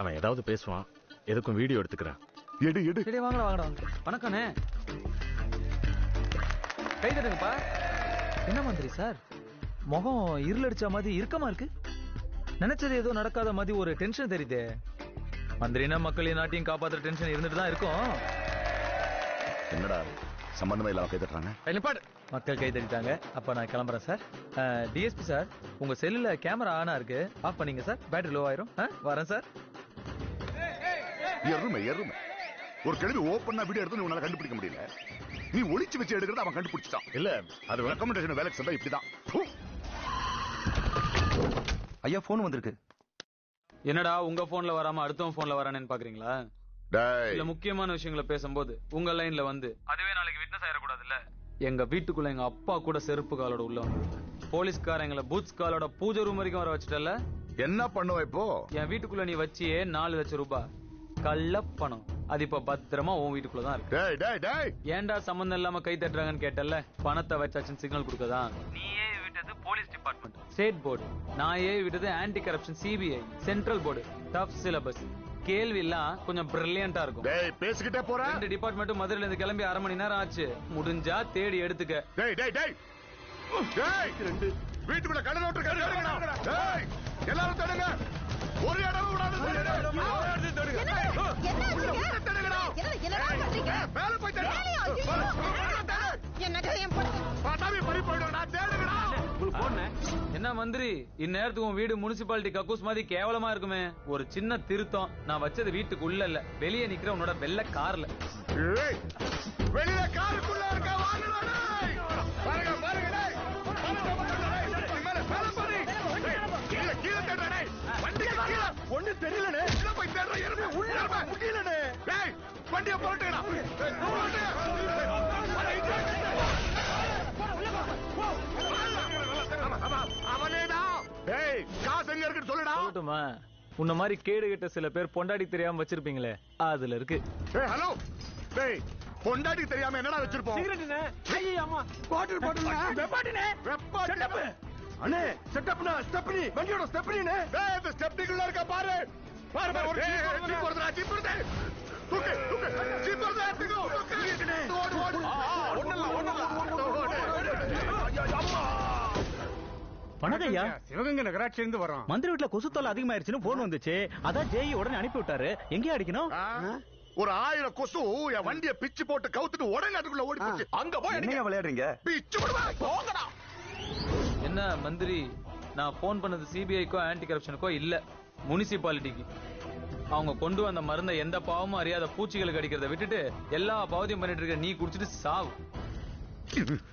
அவன் ஏதாவது பேசுவான், எதுக்கும் வீடியோ எடுத்துக்கிறேன். எடு எடு. சரி வாங்கடா வாங்கடா. வணக்கண்ணே. கை தட்டுங்கப்பா. என்ன மந்திரி சார், முகம் இருள் அடிச்ச மாதிரி இருக்கமா இருக்கு. நினைச்சது ஏதோ நடக்காத மாதிரி ஒரு டென்ஷன் தெரியுது. மந்திரினா மக்களின் நாட்டையும் காப்பாத்துற டென்ஷன் இருந்துட்டு தான் இருக்கும். என்னடா சம்பந்தமே இல்லாம கை தட்டுறாங்க? மக்கள் கை தட்டிட்டாங்க. அப்ப நான் கிளம்புறேன் சார். டிஎஸ்பி சார், உங்க செல்லுல கேமரா ஆனா இருக்கு, ஆஃப் பண்ணீங்க சார். பேட்டரி லோ ஆயிரும். வரேன் சார். எருமை எருமை. ஒரு கேள்வி ஓப்பனா வீடியோ எடுத்து உன்னால கண்டுபிடிக்க முடியல. நீ ஒளிச்சு வச்சு எடுக்கிறது அவன் கண்டுபிடிச்சிட்டான். இல்ல அது ரெக்கமெண்டேஷன் வேலைக்கு செஞ்சா இப்படிதான். ஐயா போன் வந்திருக்கு. என்னடா உங்க போன்ல வராம அடுத்தவன் போன்ல வரானேன்னு பாக்குறீங்களா? இல்ல முக்கியமான விஷயங்களை பேசும்போது உங்க லைன்ல வந்து அதுவே நாளைக்கு விட்னஸ் ஆயிடக்கூடாதுல்ல. எங்க வீட்டுக்குள்ள எங்க அப்பா கூட செருப்பு காலோட உள்ள வந்து போலீஸ்காரங்களை பூட்ஸ் காலோட பூஜை ரூம் வரைக்கும் வர வச்சுட்டல. என்ன பண்ணுவ இப்போ? என் வீட்டுக்குள்ள நீ வச்சியே 4 லட்சம் ரூபாய் கள்ள பணம். அது இப்ப பத்திரமா உன் வீட்டுக்குள்ளதான் இருக்கு. ஏன்டா சம்பந்தம் இல்லாம கை தட்டுறாங்கன்னு கேட்டல. பணத்தை வச்சாச்சுன்னு சிக்னல் கொடுக்கதான். நீயே விட்டது போலீஸ் டிபார்ட்மெண்ட், ஸ்டேட் போர்டு. நான் விட்டது anti corruption CBI, central board. Tough syllabus. கேள்வி எல்லாம் கொஞ்சம் பிரில்லியண்டா இருக்கும். பேசிக்கிட்டே போற. 2 டிபார்ட்மெண்ட் மதுரையில இருந்து கிளம்பி 1/2 மணி நேரம் ஆச்சு. முடிஞ்சா தேடி எடுத்துக்க. வீட்டுக்குள்ள கடை நோட்டு எல்லாரும் தடுங்க. ஒரு இடம் விடாது. என்ன மந்திரி, இந்நேரத்துக்கு உன் வீடு முனிசிபாலிட்டி கக்கூஸ் மாதிரி கேவலமா இருக்குமே. ஒரு சின்ன திருத்தம். நான் வச்சது வீட்டுக்கு உள்ள இல்ல, வெளியே நிக்கிற உன்னோட வெள்ளை கார்ல. வெளியில காருக்குள்ள இருக்க பாருங்க பாருங்க. ஒண்ணு தெரியல. போய் தேடுற எருமை உள்ள முடியலனே. டேய் வண்டியை போட்டுடா. அவனேதான். டேய் காசு எங்க இருக்குன்னு சொல்லுடா. சொல்லட்டுமா? உன்ன மாதிரி கேடு கிட்ட சில பேர் பொண்டாடி தெரியாம வச்சிருப்பீங்களே, அதுல இருக்கு. ஹலோ டேய், பொண்டாடி தெரியாம என்னடா வச்சிருப்போம்? சிகரெட்னே. ஐயா அம்மா பாட்டில் பாட்டில்னே. வெப்பாட்டினே. செட்டப். அண்ணே செட்டப்னா ஸ்டெப்னி, வண்டியோட ஸ்டெப்னினே. டேய் இந்த ஸ்டெப்னிக்குள்ள இருக்க பாரு. பாரு பாரு. ஒரு ஜீப் வருதுடா. ஜீப் வருது. தூக்கு தூக்கு. ஜீப் வருது. எடுத்துக்கோ. ஓடு ஓடு. ஒண்ணல்ல. வணக்கம் ஐயா. சிவகங்கை நகராட்சி இருந்து வரோம். மந்திரி வீட்டுல கொசு தொல்லை அதிகமாயிருச்சுன்னு போன் வந்துச்சு. அதான் ஜேஇ உடனே அனுப்பி விட்டாரு. எங்கேயா அடிக்கணும்? ஒரு 1000 கொசு என் வண்டியை பிச்சு போட்டு கவுத்துட்டு உடனே அதுக்குள்ள ஓடி போச்சு. அங்க போய் என்ன விளையாடுறீங்க? பிச்சு போடுவேன். போங்கடா. என்ன மந்திரி, நான் போன் பண்ணது சிபிஐக்கோ ஆன்டி கரப்ஷனுக்கோ இல்ல, முனிசிபாலிட்டிக்கு. அவங்க கொண்டு வந்த மருந்தை எந்த பாவமும் அறியாத பூச்சிகளுக்கு அடிக்கிறத விட்டுட்டு எல்லா பாவத்தையும் பண்ணிட்டு இருக்க நீ குடிச்சிட்டு சாவு.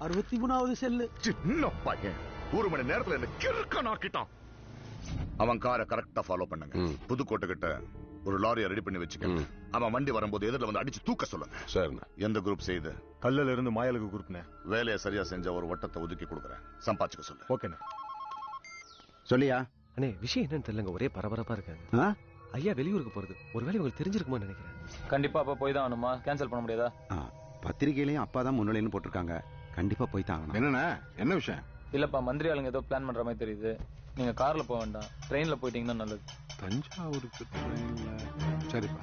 63வது செல்லு. சின்ன பையன் 1 மணி நேரத்துல என்ன கிறுக்க நாக்கிட்டான். அவன் காரை கரெக்டா ஃபாலோ பண்ணுங்க. புதுக்கோட்டை கிட்ட ஒரு லாரியை ரெடி பண்ணி வச்சுக்க. அவன் வண்டி வரும்போது எதிரில வந்து அடிச்சு தூக்க சொல்லுங்க. சரிண்ணா. எந்த குரூப் செய்து? கல்லுல இருந்து மாயலுக்கு குரூப்னே. வேலையை சரியா செஞ்ச ஒரு வட்டத்தை ஒதுக்கி கொடுக்குறேன். சம்பாதிச்சுக்க சொல்லு. ஓகேண்ணா. சொல்லியா? அண்ணே விஷயம் என்னன்னு தெரியலங்க, ஒரே பரபரப்பா இருக்காங்க. ஐயா வெளியூருக்கு போறது ஒருவேளை உங்களுக்கு தெரிஞ்சிருக்குமா நினைக்கிறேன். கண்டிப்பா அப்ப போய் தான் ஆகணுமா? கேன்சல் பண்ண முடியாதா? பத்திரிகையிலையும் அப்பா தான் முன்னிலைன்னு போட்டிருக்காங்க. கண்டிப்பா போய் தான் ஆகணும். என்னண்ணா என்ன விஷயம்? இல்லப்பா, மந்திரி ஆளுங்க ஏதோ பிளான் பண்ற மாதிரி தெரியுது. நீங்க கார்ல போக வேண்டாம், ட்ரெயின்ல போயிட்டீங்கன்னா நல்லது. தஞ்சாவூருக்கு ட்ரெயின்ல. சரிப்பா.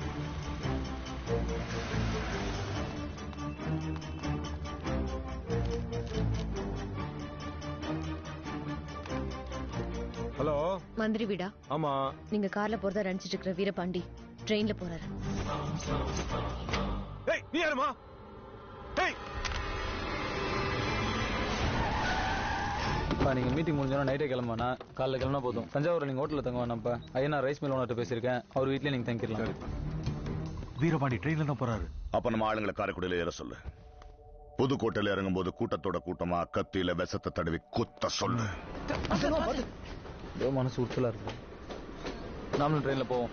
ஹலோ மந்திரி வீடா? ஆமா. நீங்க கார்ல போறதா நினைச்சிட்டு இருக்கிற வீரபாண்டி ட்ரெயின்ல போறாரு. ஏய் நீ யாருமா? நீங்க மீட்டிங் முடிஞ்சோன்னா நைட்டே கிளம்புனா காலைல கிளம்பினா போதும். தஞ்சாவூர்ல நீங்க ஹோட்டல்ல தங்க வேணாம்ப்பா. ஐயனா ரைஸ் மில் ஓனர்கிட்ட பேசியிருக்கேன். அவர் வீட்லயே நீங்க தங்கிடலாம். வீரபாண்டி ட்ரெயின்ல தான் போறாரு. அப்ப நம்ம ஆளுங்களை காரைக்குடியில ஏற சொல்லு. புதுக்கோட்டையில இறங்கும் போது கூட்டத்தோட கூட்டமா கத்தியில விஷத்தை தடவி குத்த சொல்லு. மனசு உறுத்தலா இருக்கு. நாமளும் ட்ரெயின்ல போவோம்.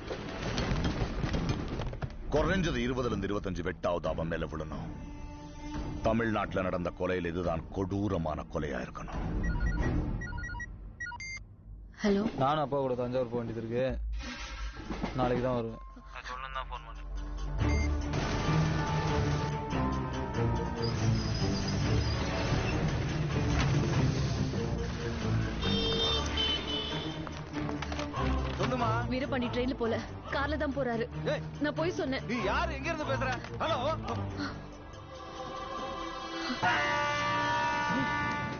குறைஞ்சது 20-25 வெட்டாவது அவன் மேல விடணும். தமிழ்நாட்டுல நடந்த கொலையில் இதுதான் கொடூரமான கொலையா இருக்கணும். ஹலோ, நானும் அப்பா கூட தஞ்சாவூர் போக வேண்டியது இருக்கு. நாளைக்கு தான் வருவேன். சொல்லணும் தான் ஃபோன் பண்ணேன். சொல்லுமா. வீரபாண்டி ட்ரெயின்ல போல கார்ல தான் போறாரு. நான் போய் சொன்னேன். நீ யார், எங்க இருந்து பேசுற? ஹலோ,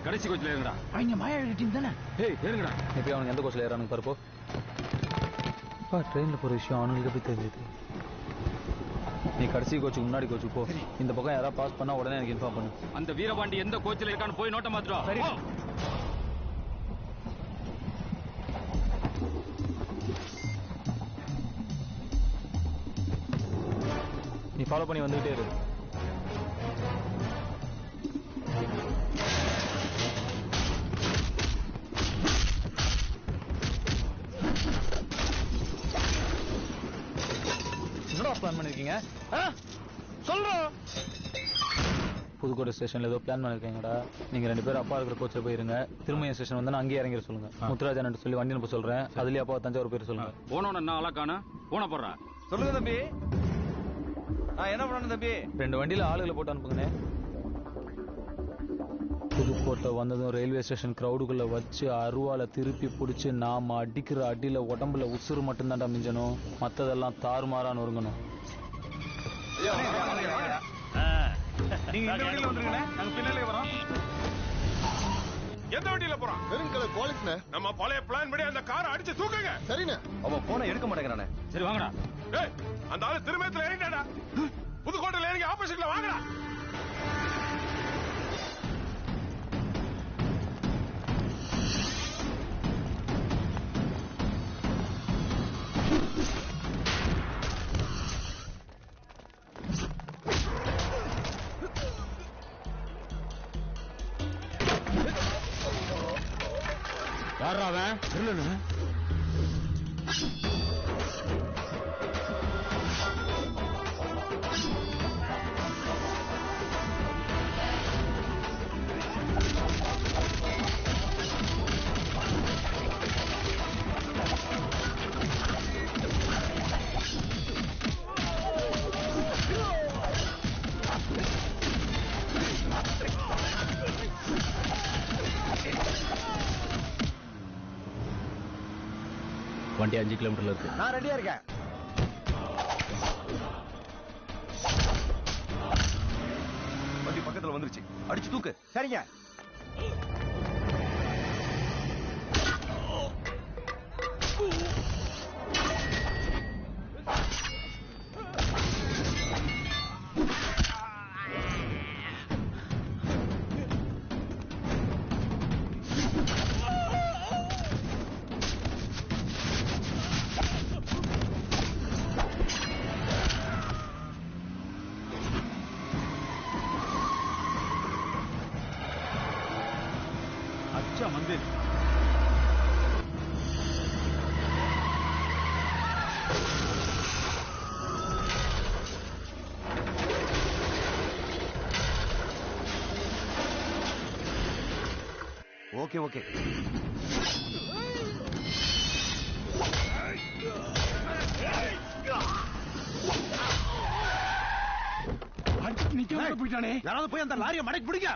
கடைசி கோச்சில் ஏறுங்கடா. அவங்க மாயா டீம் தானே? ஏய் ஏறுங்கடா. இப்போ அவனுக்கு எந்த கோச்சில் ஏறானுங்க பாருப்போ. அப்பா ட்ரெயினில் போகிற விஷயம் அவனுங்களுக்கு எப்படி தெரிஞ்சது? நீ கடைசி கோச்சுக்கு முன்னாடி கோச்சு போ. இந்த பக்கம் யாராவது பாஸ் பண்ணா உடனே எனக்கு இன்ஃபார்ம் பண்ணு. அந்த வீரபாண்டி எந்த கோச்சில் இருக்கான்னு போய் நோட்ட மாத்திரம். சரி. நீ ஃபாலோ பண்ணி வந்துகிட்டே இரு. என்னடா பிளான் பண்ணிருக்கீங்க? சொல்றோம். புதுக்கோட்டை ஸ்டேஷன்ல ஏதோ பிளான் பண்ணிருக்கீங்கடா. நீங்க 2 பேரும் அப்பா இருக்கிற கோச்சில் போயிருங்க. திரும்ப ஸ்டேஷன் வந்து அங்கேயே இறங்கிட சொல்லுங்க. முத்துராஜன் சொல்லி வண்டி அனுப்ப சொல்றேன். அதுலயே அப்பா தஞ்சாவூர் போயிரு சொல்லுங்க. போனோன்னு என்ன அழகான போன போடுறா. சொல்லுங்க தம்பி. என்ன பண்ணணும் தம்பி? 2 வண்டியில ஆளுகளை போட்டு அனுப்புங்கண்ணே. புதுக்கோட்டை வந்ததும் ரயில்வே ஸ்டேஷன் கிரௌடுக்குள்ள வச்சு அருவால திருப்பி பிடிச்சி நாம அடிக்கிற அடியில உடம்புல உசுறு மட்டும்தான்டா மிஞ்சணும். மத்ததெல்லாம் தாறுமாறா நொறுங்கணும். நீங்க இந்த வண்டியில வந்துருங்க. நாங்க பின்னாலே வரோம். எந்த வண்டியில போறான்? பெருங்கலை போலீஸ்னே. நம்ம பழைய பிளான் படி அந்த காரை அடிச்சு தூக்குங்க. சரிண்ணே. அவன் போனை எடுக்க மாட்டேங்கிறானே. சரி வாங்கடா. ஏய், அந்த ஆளு திருமயத்துல ஏறிட்டாடா. புதுக்கோட்டையில இறங்கி ஆப்போசிட்ல வாங்கடா. யாரா அவன்? தெரியல. வண்டி 5 கிலோமீட்டர்ல இருக்கு. நான் ரெடியா இருக்கேன். வண்டி பக்கத்துல வந்துருச்சு. அடிச்சு தூக்கு. சரிங்க. அச்சா மந்திர். Okay okay. நிக்க போயிட்டானே. யாராவது போய் அந்த லாரியை மடக்கி பிடிங்க.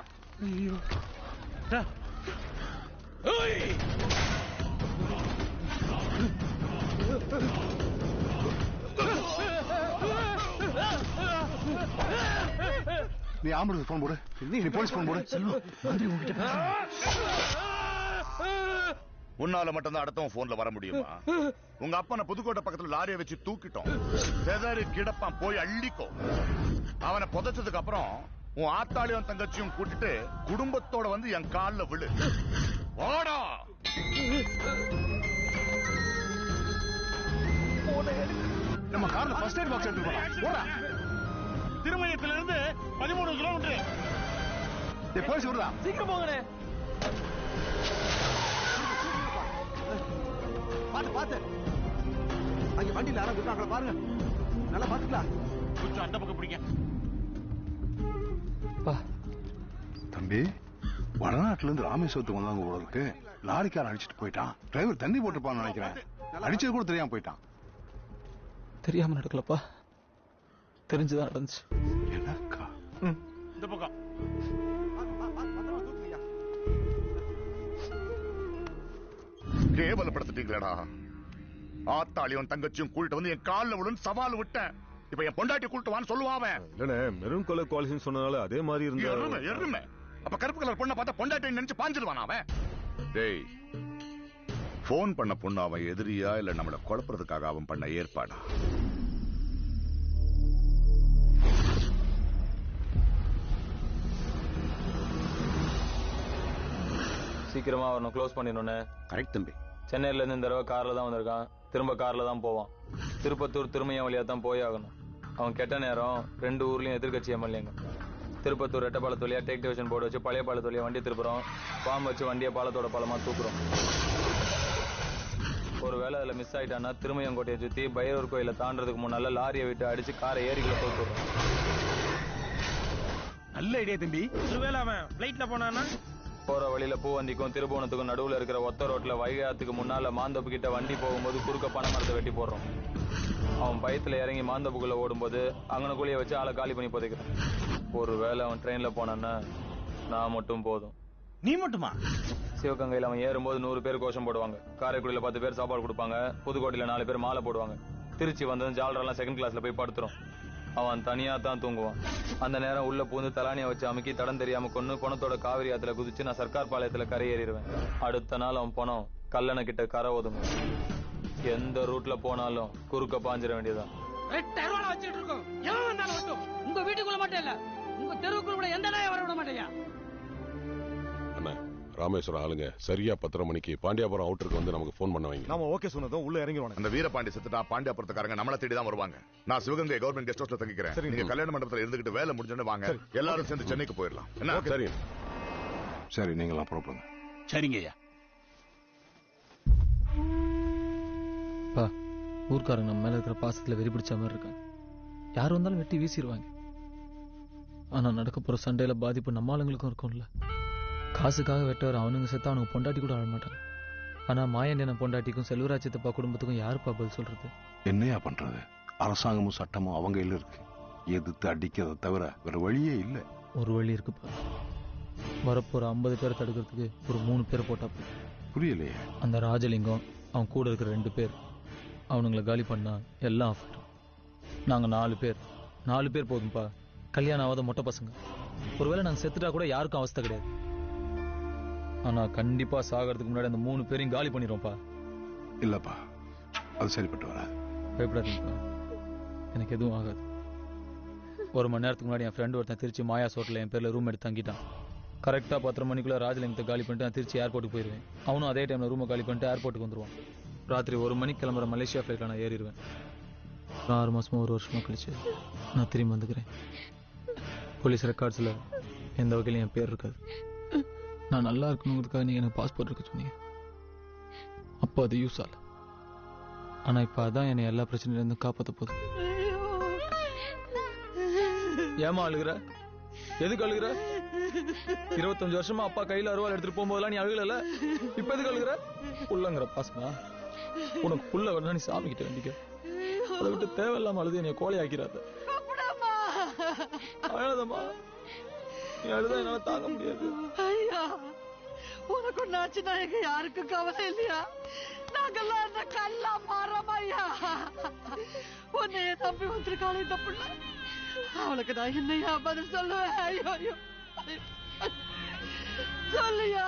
ஐயோ. நீ ஆம்புலன்ஸ் போன் போடு. நீ போலீஸ் போன் போடு. உன்னால மட்டும்தான் அடுத்தவன் போன்ல வர முடியுமா? உங்க அப்பனை புதுக்கோட்டை பக்கத்துல லாரியை வச்சு தூக்கிட்டோம். செதறி கிடப்பான், போய் அள்ளிக்கோ. அவனை புதைச்சதுக்கு அப்புறம் உன் ஆத்தாளியும் தங்கச்சியும் கூட்டிட்டு குடும்பத்தோட வந்து என் கால்ல விழு. வாடா. நம்ம கார்ல ஃபர்ஸ்ட் எய்ட் பாக்ஸ் எடுத்து போலாம். திருமயத்துல இருந்து 13 கிலோமீட்டர். போலீஸ் விடுறா. சீக்கிரம் போங்கண்ணே. பாத்து அங்க வண்டியில யாரும் விட்டாங்களா பாருங்க. நல்லா பாத்துக்கலாம். கொஞ்சம் அந்த பக்கம் பிடிங்க. தம்பி, வடநாட்டுல இருந்து ராமேஸ்வரத்துக்கு வந்தாங்க போல இருக்கு. லாரிக்காரன் அடிச்சுட்டு போயிட்டான். டிரைவர் தண்ணி போட்டுப்பான்னு நினைக்கிறேன். அடிச்சது கூட தெரியாம போயிட்டான். தெரியாம நடக்கலப்பா, தெரிஞ்சுதான் நடந்துச்சு. எனக்கா? இந்த பக்கம். கேவலப்படுத்திட்டீங்களா? ஆத்தாளியும் தங்கச்சியும் கூட்டிட்டு வந்து என் கால்ல விழுந்து சவால் விட்டேன். இப்ப என் பொண்டாட்டி கூட்டிட்டு வான்னு சொல்லுவான். இல்லனே, மெரூன் கலர் குவாலிட்டின்னு சொன்னனால அதே மாதிரி இருந்தா. எருமை. அப்ப கருப்பு கலர் பொண்ணை பார்த்தா பொண்டாட்டி நினைச்சு பாஞ்சிடுவான் அவன். டேய், போன் பண்ண பொண்ணு அவன் எதிரியா இல்ல நம்மள குழப்பறதுக்காக அவன் பண்ண ஏற்பாடா? சீக்கிரமா அவனை க்ளோஸ் பண்ணிடணும்னு. கரெக்ட் தம்பி. சென்னையில இருந்து இந்த தடவை கார்ல தான் வந்திருக்கான். திரும்ப கார்ல தான் போவான். திருப்பத்தூர் திருமயம் வழியா தான் போய் ஆகணும். அவன் கெட்ட நேரம் 2 ஊர்லயும் எதிர்கட்சி எம்எல்ஏங்க. திருப்பத்தூர் ரெட்டப்பாலத்து வழியா டேக் டிவிஷன் போர்டு வச்சு பழைய பாலத்து வழியா வண்டி திருப்புறோம். பாம்பு வச்சு வண்டியை பாலத்தோட பாலமா தூக்குறோம். ஒருவேளை அதுல மிஸ் ஆயிட்டான்னா திருமயங்கோட்டையை சுத்தி பைரவர் கோயில தாண்டறதுக்கு முன்னால லாரியை விட்டு அடிச்சு காரை ஏரிக்குள்ள தோத்துறோம். நல்ல ஐடியா தம்பி. ஒருவேளை அவன் பிளைட்ல போனானா? போற வழியில பூவந்திக்கும் திருபுவனத்துக்கும் நடுவுல இருக்கிற ஒத்த ரோட்ல வைகாத்துக்கு முன்னால மாந்தோப்பு கிட்ட வண்டி போகும்போது குறுக்க பனை மரத்தை வெட்டி போடுறோம். அவன் பயத்துல இறங்கி மாந்தோப்புக்குள்ள ஓடும்போது அங்கனக்குள்ளேயே வச்சு ஆளை காலி பண்ணி போதைக்கிறான். ஒருவேளை அவன் ட்ரெயின்ல போனான்னா நான் மட்டும் போதும். நீ மட்டுமா? சிவகங்கையில அவன் ஏறும்போது 100 பேர் கோஷம் போடுவாங்க. காரைக்குடியில 10 பேர் சாப்பாடு கொடுப்பாங்க. புதுக்கோட்டையில 4 பேர் மாலை போடுவாங்க. திருச்சி வந்ததும் ஜாலரெல்லாம் செகண்ட் கிளாஸ்ல போய் படுத்துரும். அவன் தனியா தான் தூங்குவான். அந்த நேரம் உள்ள பூந்து தலானியை வச்சு அமுக்கி தடம் தெரியாம கொண்டு பணத்தோட காவிரி ஆத்துல குதிச்சு நான் சர்க்கார் பாளையத்துல கரையேறிடுவேன். அடுத்த நாள் அவன் பணம் கல்லணை கிட்ட கரை ஒதுங்க. எந்த ரூட்ல போனாலும் குறுக்க பாஞ்சிட வேண்டியதான். உங்க வீட்டுக்குள்ள மட்டும் இல்ல, உங்க தெருவுக்குள்ள கூட எந்த நாயை வர விட மாட்டேயா? அண்ணா, ராமேஸ்வரம் ஆளுங்க சரியா 10:30 மணிக்கு பாண்டியாபுரம் அவுட்டருக்கு வந்து நமக்கு போன் பண்ண வைங்க. நாம ஓகே சொன்னதும் உள்ள இறங்கிடுவாங்க. அந்த வீரபாண்டி செத்துட்டா பாண்டியாபுரத்துக்காரங்க நம்மள தேடி தான் வருவாங்க. நான் சிவகங்கை கவர்மெண்ட் கெஸ்ட் ஹவுஸ்ல தங்கிக்கிறேன். நீங்க கல்யாண மண்டபத்துல இருந்துகிட்டு வேலை முடிஞ்சோன்னு வாங்க. எல்லாரும் சேர்ந்து சென்னைக்கு போயிடலாம். என்ன? சரி சரி, நீங்களாம் புறப்படுங்க. சரிங்கய்யா. ஊர்க்காரங்க நம்ம மேல இருக்கிற பாசத்துல வெறி பிடிச்ச மாதிரி இருக்காங்க. யார் வந்தாலும் வெட்டி வீசிடுவாங்க. ஆனா நடக்க போற சண்டையில பாதிப்பு நம்ம ஆளுங்களுக்கும் இருக்கும்ல. காசுக்காக வெட்டவர் அவனுங்க செத்தா அவனுக்கு பொண்டாட்டி கூட ஆட மாட்டாங்க. ஆனா மாயண்டியன பொண்டாட்டிக்கும் செல்வராஜ்யத்தப்பா குடும்பத்துக்கும் யாருப்பா பதில் சொல்றது? என்னையா பண்றது? அரசாங்கமும் சட்டமும் அவங்க கையில இருக்கு. எதிர்த்து அடிக்கிறத தவிர வேற வழியே இல்ல. ஒரு வழி இருக்குப்பா. வரப்போற 50 பேரை தடுக்கிறதுக்கு ஒரு 3 பேரை போட்டா புரியலையே. அந்த ராஜலிங்கம் அவன் கூட இருக்கிற 2 பேர் அவனுங்களை காலி பண்ணா எல்லாம் ஆஃப். நாங்க 4 பேர் போதும்பா. கல்யாணம் ஆகாத மொட்டை பசங்க. ஒருவேளை நாங்க செத்துட்டா கூட யாருக்கும் அவஸ்தை கிடையாது. ஆனா கண்டிப்பா சாகிறதுக்கு முன்னாடி அந்த 3 பேரையும் காலி பண்ணிடுவோம்ப்பா. இல்லப்பா, அது சரிப்பட்டு வராது. பயப்படாதீங்கப்பா, எனக்கு எதுவும் ஆகாது. 1 மணி நேரத்துக்கு முன்னாடி என் ஃப்ரெண்டு ஒருத்தன் திருச்சி மாயாஸ் ஹோட்டலில் என் பேர்ல ரூம் எடுத்து தங்கிட்டான். கரெக்டா 10:30 மணிக்குள்ள ராஜலிங்கத்தை காலி பண்ணிட்டு நான் திருச்சி ஏர்போர்ட்டுக்கு போயிருவேன். அவனும் அதே டைம்ல ரூமை காலி பண்ணிட்டு ஏர்போர்ட்டுக்கு வந்துருவான். ராத்திரி 1 மணிக்கு கிளம்புற மலேசியா ஃபிளைட்ல நான் ஏறிடுவேன். 6 மாசமா 1 வருஷமா கழிச்சு நான் திரும்பி வந்துக்கிறேன். போலீஸ் ரெக்கார்ட்ஸ்ல எந்த வகையிலும் என் பேர் இருக்காது. நான் நல்லா இருக்கணுங்கிறதுக்காக நீங்க எனக்கு பாஸ்போர்ட் இருக்க சொன்னீங்க. அப்போ அது யூஸ் ஆகல. ஆனா இப்ப அதான் என்னை எல்லா பிரச்சனையில இருந்து காப்பாத்த போகுது. ஏமா அழுகுற? எதுக்கு அழுகுற? 25 வருஷமா அப்பா கையில அருவாள் எடுத்துட்டு போகும்போதெல்லாம் நீ அழுகல. இப்ப எதுக்கு அழுகுற? புள்ளங்கிற பாசமா? உனக்கு புள்ள வேணா நீ சாமி கிட்ட வேண்டிக்க. அதை விட்டு தேவையில்லாம அழுது என்னைய கோழி ஆக்கிறாத. அழாதம்மா, நீ அழுதா என்னால தாங்க முடியாது. ஐயா, உனக்கு ஒன்னாச்சுன்னா எங்க யாருக்கும் கவலை இல்லையா? நாங்கெல்லாம் அந்த கல்லா மாறோம் ஐயா. உன்னைய தம்பி வந்திருக்காளே இந்த புள்ள, அவளுக்கு நான் என்னையா பதில் சொல்லுவேன்? ஐயோ ஐயோ, சொல்லியா?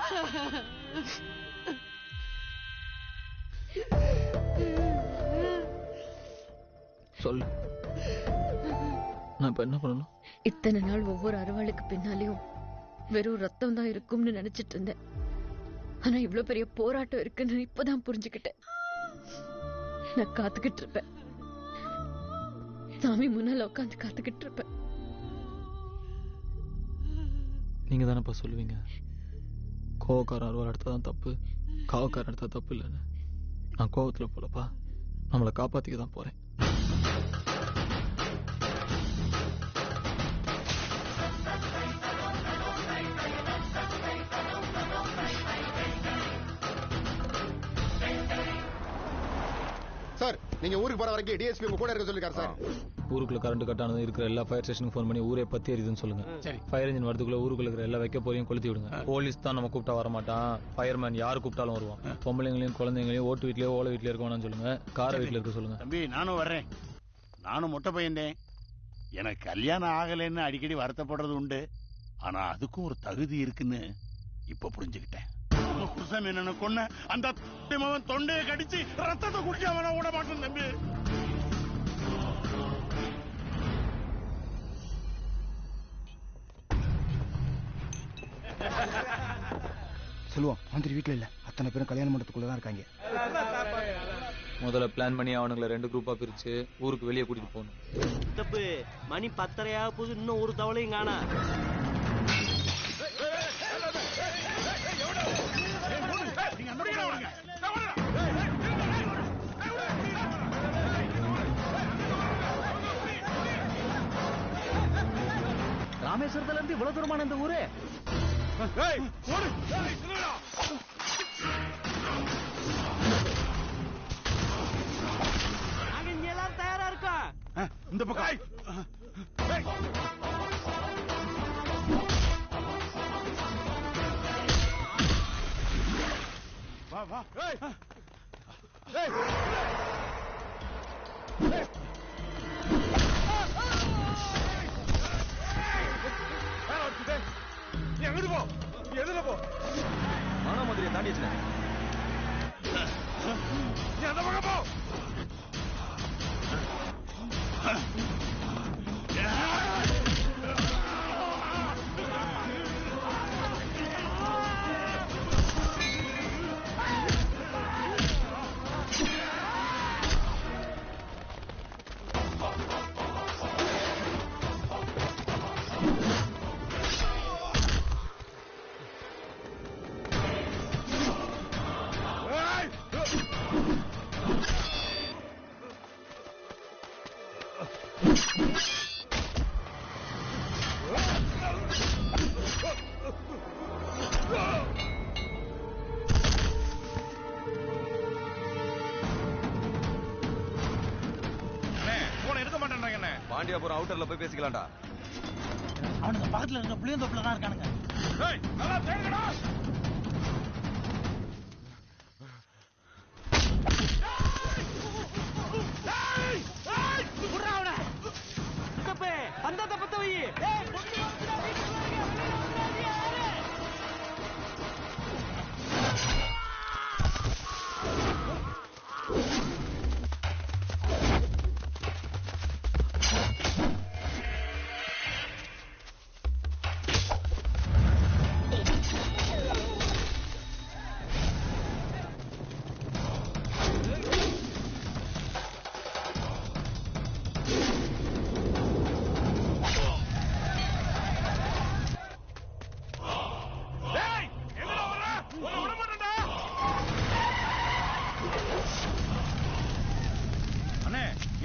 சொல்லு. நான் இப்ப என்ன பண்ணணும்? இத்தனை நாள் ஒவ்வொரு அறுவாளுக்கு பின்னாலையும் வெறும் ரத்தம் தான் இருக்கும்னு நினைச்சிட்டு இருந்தேன். ஆனா இவ்வளவு பெரிய போராட்டம் இருக்குன்னு இப்பதான் புரிஞ்சுக்கிட்டேன். நான் காத்துக்கிட்டு இருப்பேன், சாமி முன்னால உட்காந்து காத்துக்கிட்டு இருப்பேன். நீங்க தானேப்பா சொல்லுவீங்க, கோவக்காரன் அறுவாள் எடுத்தாதான் தப்பு, காவக்காரன் எடுத்தா தப்பு இல்லைன்னு. நான் கோவத்துல போலப்பா, நம்மளை காப்பாத்திக்க தான் போறேன். சார், நீங்க ஊருக்கு போற வரைக்கும் டிஎஸ்பி உங்க கூட இருக்க சொல்லிருக்காரு சார். ஊருக்குள்ள கரண்ட் கட் ஆனது இருக்கிற எல்லா ஃபயர் ஸ்டேஷனுக்கு ஃபோன் பண்ணி ஊரே பத்தி எரியுதுன்னு சொல்லுங்க. சரி. ஃபயர் இன்ஜின் வரதுக்குள்ள ஊருக்குள்ள இருக்கிற எல்லா வைக்க போறையும் கொளுத்தி விடுங்க. போலீஸ் தான் நம்ம கூப்பிட்டா வர மாட்டான், ஃபயர்மேன் யாரு கூப்பிட்டாலும் வருவான். பொம்பளைங்களையும் குழந்தைங்களையும் ஓட்டு வீட்லயோ ஓலை வீட்லயோ இருக்க வேணாம்னு சொல்லுங்க, கார வீட்டுல இருக்க சொல்லுங்க. தம்பி, நானும் வர்றேன். நானும் மொட்டை பையன்தேன். எனக்கு கல்யாணம் ஆகலைன்னு அடிக்கடி வருத்தப்படுறது உண்டு. ஆனா அதுக்கும் ஒரு தகுதி இருக்குன்னு இப்ப புரிஞ்சுக்கிட்டேன். புருஷன் என்ன கொன்ன அந்த தொண்டையை கடிச்சு ரத்தத்தை குடிக்காம நான் விட மாட்டேன் தம்பி. சொல்லுவோம், மந்திரி வீட்டுல இல்ல, அத்தனை பேரும் கல்யாண மண்டபத்துக்குள்ளதான் இருக்காங்க. முதல்ல பிளான் பண்ணி அவனுங்களை 2 குரூப்பா பிரிச்சு ஊருக்கு வெளியே கூட்டிட்டு போகணும். தப்பு, மணி 10:30 போது இன்னும் ஒரு தவளையும் காணா. ராமேஸ்வரத்துல இருந்து இவ்வளவு தூரமான இந்த ஊரு. நாங்க இங்க எல்லாரும் தயாரா இருக்கோம். இந்த பக்கம் வா வா. நீ எங்கிட்டு போ, எதுல போ, மானா மந்திரியை தாண்டி வச்சுனேன். நீ அந்த பக்கம் போ. பாண்டியாபுரம் அவுட்டர்ல போய் பேசிக்கலாம்டா. அவனுக்கு பக்கத்துல இருக்க புளியந்தோப்புல தான் இருக்கானுங்க. அந்த பத்த வை.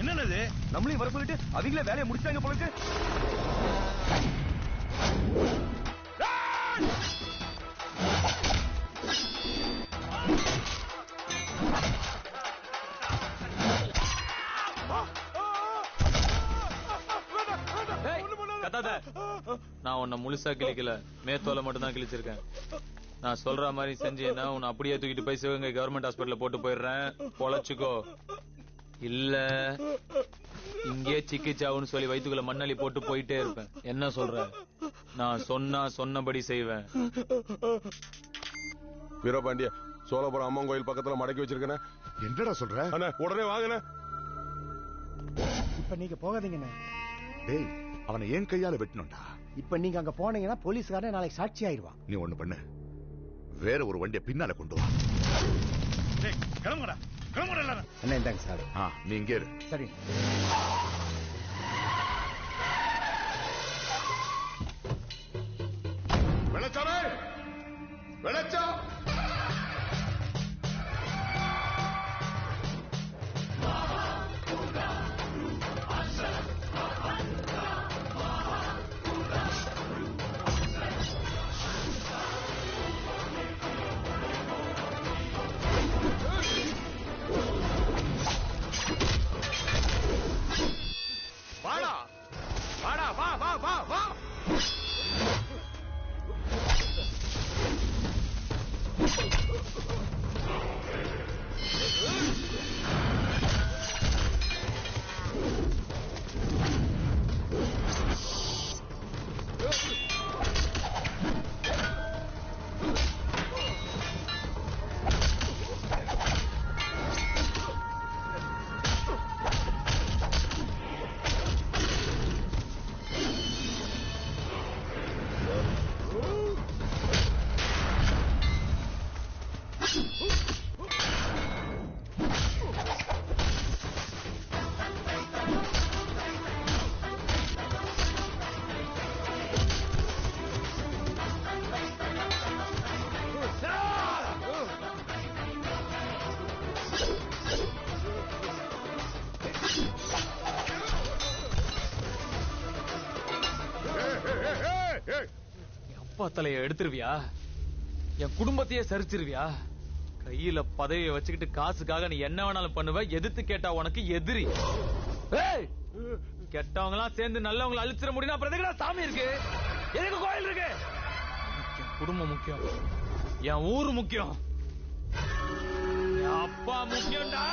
என்னது நம்மளையும் வர சொல்லிட்டு அவங்களே வேலையை முடிச்சாங்க போல இருக்கு. நான் உன்னை முழுசா கிழிக்கல, மேத்தோல மட்டும் தான் கிழிச்சிருக்கேன். நான் சொல்ற மாதிரி செஞ்சேன்னா உன்னை அப்படியே தூக்கிட்டு போய் சிவகங்கை கவர்மெண்ட் ஹாஸ்பிட்டல்ல போட்டு போயிடுறேன், பொழைச்சுக்கோ. இல்ல இங்கே சிக்கிச்சாவுன்னு சொல்லி வயிற்றுக்குள்ள மண்ணள்ளி போட்டு போயிட்டே இருப்பேன். என்ன சொல்ற? நான் சொன்னபடி செய்வேன். வீரபாண்டிய, சோழபுரம் அம்மன் கோயில் பக்கத்துல மடக்கி வச்சிருக்கேன். என்னடா சொல்ற? உடனே வாங்கின. இப்ப நீங்க போகாதீங்கண்ணே. டேய், அவனை என் கையால வெட்டணும்டா. இப்ப நீங்க அங்க போனீங்கன்னா போலீஸ்காரன் நாளைக்கு சாட்சி ஆயிடுவான். நீ ஒண்ணு பண்ணு, வேற ஒரு வண்டியை பின்னால கொண்டு வா. கிளம்புடா கிளம்புடா எல்லாரும். என்ன இந்தாங்க சார். நீ இங்கே இரு. சரி. வெள்ளச்சாமி, வெள்ளச்சா. வாடா வாடா வா வா வா வா. அப்பா தலைய எடுத்துருவியா? என் குடும்பத்தையே சரிச்சிருவியா? கையில பதவியை வச்சுக்கிட்டு காசுக்காக நீ என்ன வேணாலும் பண்ணுவ. எதிர்த்து கேட்டா உனக்கு எதிரி. கெட்டவங்க எல்லாம் சேர்ந்து நல்லவங்களை அழிச்சிட முடியும். அப்புறம் எதுக்கு சாமி இருக்கு? எதுக்கு கோயில் இருக்கு? என் குடும்பம் முக்கியம், என் ஊரு முக்கியம், என் அப்பா முக்கியம்டா.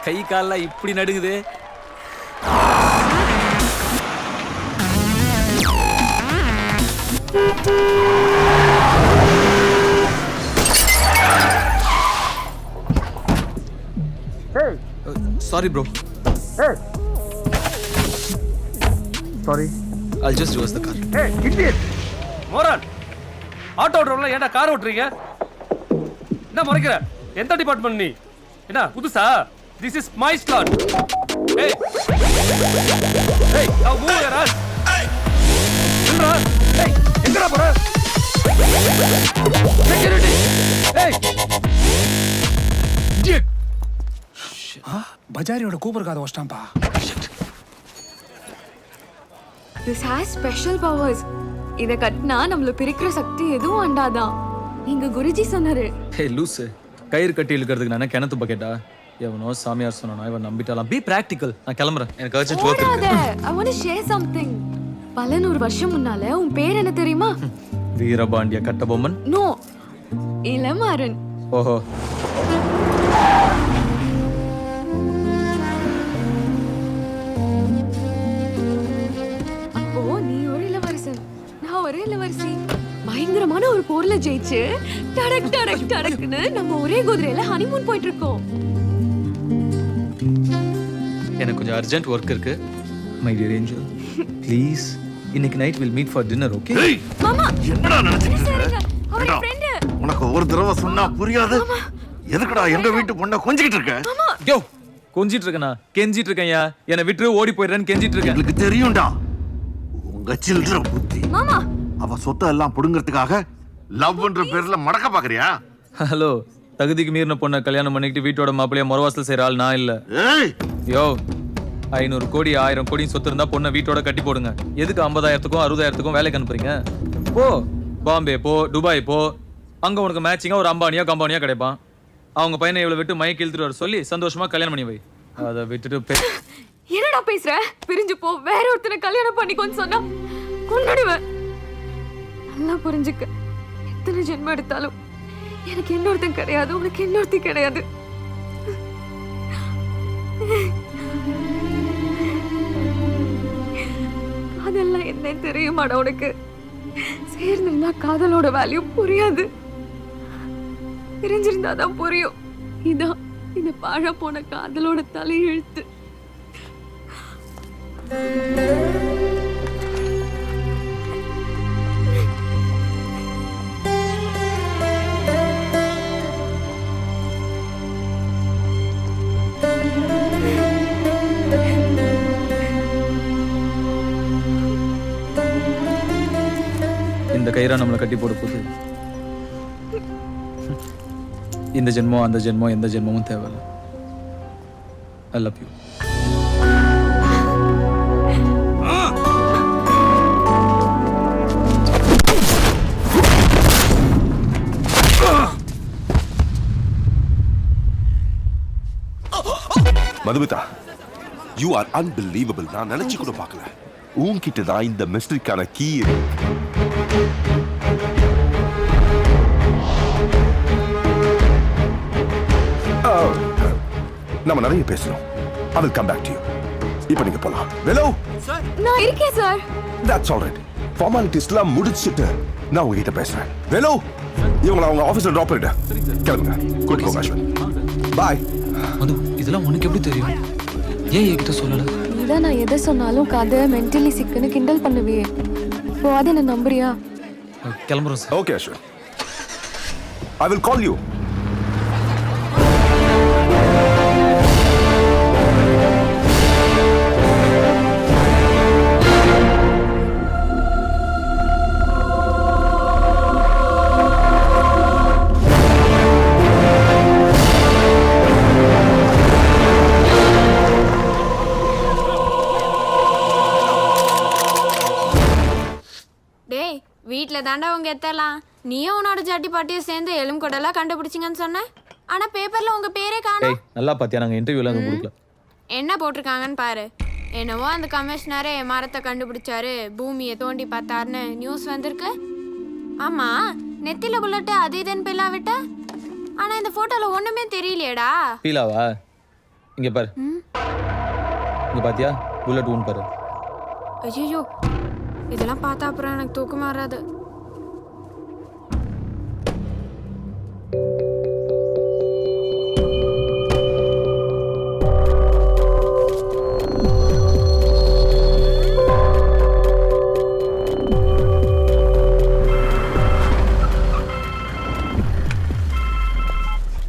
கை கால்லாம் இப்படி நடுங்குது. Sorry bro. Hey. Sorry. I'll just reverse the car. Hey, idiot. Moron, auto டிரைவர்ல ஏன்டா கார் ஓட்டுறீங்க? என்ன முறைக்கிற? எந்த டிபார்ட்மெண்ட் நீ? என்ன புதுசா? This is my slot. Hey. Hey, now move your ass. நில்றா. Hey, எங்கடா போற? Security. Hey. Idiot. பஜாரியோட கூப்பர் காதை வச்சிட்டான்பா. This has special powers. இத கட்டினா நம்மள பிரிக்கிற சக்தி எதுவும் அண்டாதான். நீங்க குருஜி சொன்னாரு. ஹே லூசு, கயிறு கட்டி இழுக்கிறதுக்கு நான் கிணத்து பக்கெட்டா? எவனோ சாமியார் சொன்னா இவன் நம்பிட்டாலாம். B practical. நான் கிளம்புறேன், எனக்கு அர்ஜென்ட் வர்க் இருக்கு. I want to share something. பல 100 வருஷம் முன்னால உன் பேர் என்ன தெரியுமா? வீரபாண்டிய கட்டபொம்மன். நோ, இளமாறன். ஓஹோ. ஒரே இளவரசி பயங்கரமான ஒரு போர்ல ஜெயிச்சு டடக் டடக் டடக்னு நம்ம ஒரே குதிரையில ஹனிமூன் போயிட்டு இருக்கோம். எனக்கு கொஞ்சம் அர்ஜென்ட் வர்க் இருக்கு. மை டியர் ஏஞ்சல், ப்ளீஸ் இன்னைக்கு night will meet for dinner, okay? மாமா என்னடா நினைச்சிட்டு இருக்க? அவரே ஃப்ரெண்ட். உனக்கு ஒரு தடவை சொன்னா புரியாது. எதுக்குடா எங்க வீட்டு பொண்ண கொஞ்சிட்டு இருக்க? யோ, கொஞ்சிட்டு இருக்கேனா? கெஞ்சிட்டு இருக்கேன்யா. என்ன விட்டு ஓடி போயிடுறேன்னு கெஞ்சிட்டு இருக்கேன். எனக்கு தெரியும்டா உங்க சில்ட்ர புத்தி. மாமா, அவ சொத்தை எல்லாம் புடுங்கிறதுக்காக லவ்ன்ற பேர்ல மடக்க பாக்குறியா? ஹலோ, தகுதிக்கு மீறின பொண்ணை கல்யாணம் பண்ணிக்கிட்டு வீட்டோட மாப்பிள்ளைய முறவாசல் செய்யற ஆள் நான் இல்ல. யோ, 500 கோடி 1000 கோடி சொத்து இருந்தா பொண்ணை வீட்டோட கட்டி போடுங்க. எதுக்கு 50,000க்கும் 60,000க்கும் வேலைக்கு அனுப்புறீங்க? போ, பாம்பே போ, துபாய் போ. அங்க உனக்கு மேட்சிங்கா ஒரு அம்பானியா கம்பானியா கிடைப்பான். அவங்க பையனை இவ்வளவு விட்டு மைக் இழுத்துட்டு வர சொல்லி சந்தோஷமா கல்யாணம் பண்ணி வை. அதை விட்டுட்டு என்னடா பேசுற? பிரிஞ்சு போ, வேற ஒருத்தனை கல்யாணம் பண்ணிக்கோன்னு சொன்னா கொன்னுடுவேன். நல்லா புரிஞ்சுக்க, எத்தனை ஜென்மம் எடுத்தாலும் எனக்கு இன்னொருத்தன் கிடையாது, உனக்கு இன்னொருத்தி கிடையாது. அதெல்லாம் என்ன தெரியுமாடா உனக்கு? சேர்ந்திருந்தா காதலோட வேல்யூ புரியாது, பிரிஞ்சிருந்தாதான் புரியும். இதான் இந்த பாழ போன காதலோட தலையெழுத்து. இந்த கயிறா நம்மளை கட்டி போட போகுது. இந்த ஜென்மம் அந்த ஜென்மம் எந்த ஜென்மமும் தேவையில்லை. I love you. Madhumita, you are unbelievable. நான் நினைச்சு கூட பார்க்கல உன்கிட்ட தான் இந்த மிஸ்டரிக்கான கீ இருக்கு. நம்ம நிறைய பேசணும். I will come back to you. இப்போ நீங்க போலாம். வெலோ சார், நான் இருக்கேன் சார். That's all right. ஃபார்மாலிட்டிஸ்லாம் முடிச்சிட்டு நான் உங்ககிட்ட பேசுறேன். வெலோ, இவங்களை அவங்க ஆபீஸ்ல டிராப் பண்ணிட்டு கிளம்புங்க. Good luck Ashwin. Bye. Madhu, இதெல்லாம் உனக்கு எப்படி தெரியும்? ஏன் என்கிட்ட சொல்லல? இதான் நான் எதை சொன்னாலும் கதை மென்டலி சிக்குன்னு கிண்டல் பண்ணுவியே. இப்போ அது என்ன நம்புறியா? கிளம்புறோம் sir. Okay Ashwin. I will call you. வீட்டில் தாண்டா உங்க எத்தலாம். நீயும் உன்னோட ஜாட்டி பாட்டியும் சேர்ந்து எலும் கொடலாம் கண்டுபிடிச்சிங்கன்னு சொன்ன. ஆனா பேப்பர்ல உங்க பேரே காணோம். நல்லா பாத்தியா, நாங்க இன்டர்வியூல அது கொடுக்கல. என்ன போட்டிருக்காங்கன்னு பாரு. என்னவோ அந்த கமிஷனரே மரத்தை கண்டுபிடிச்சாரு, பூமியை தோண்டி பார்த்தாருன்னு நியூஸ் வந்திருக்கு. ஆமா, நெத்தில புல்லட்டு அது இதுன்னு பில்லா விட்ட. ஆனா இந்த போட்டோல ஒண்ணுமே தெரியலையேடா. பீலாவா? இங்க பாரு. இங்க பாத்தியா? புல்லட் ஊன் பாரு. ஐயோ, இதெல்லாம் பார்த்தா அப்புறம் எனக்கு தூக்கம் வராது.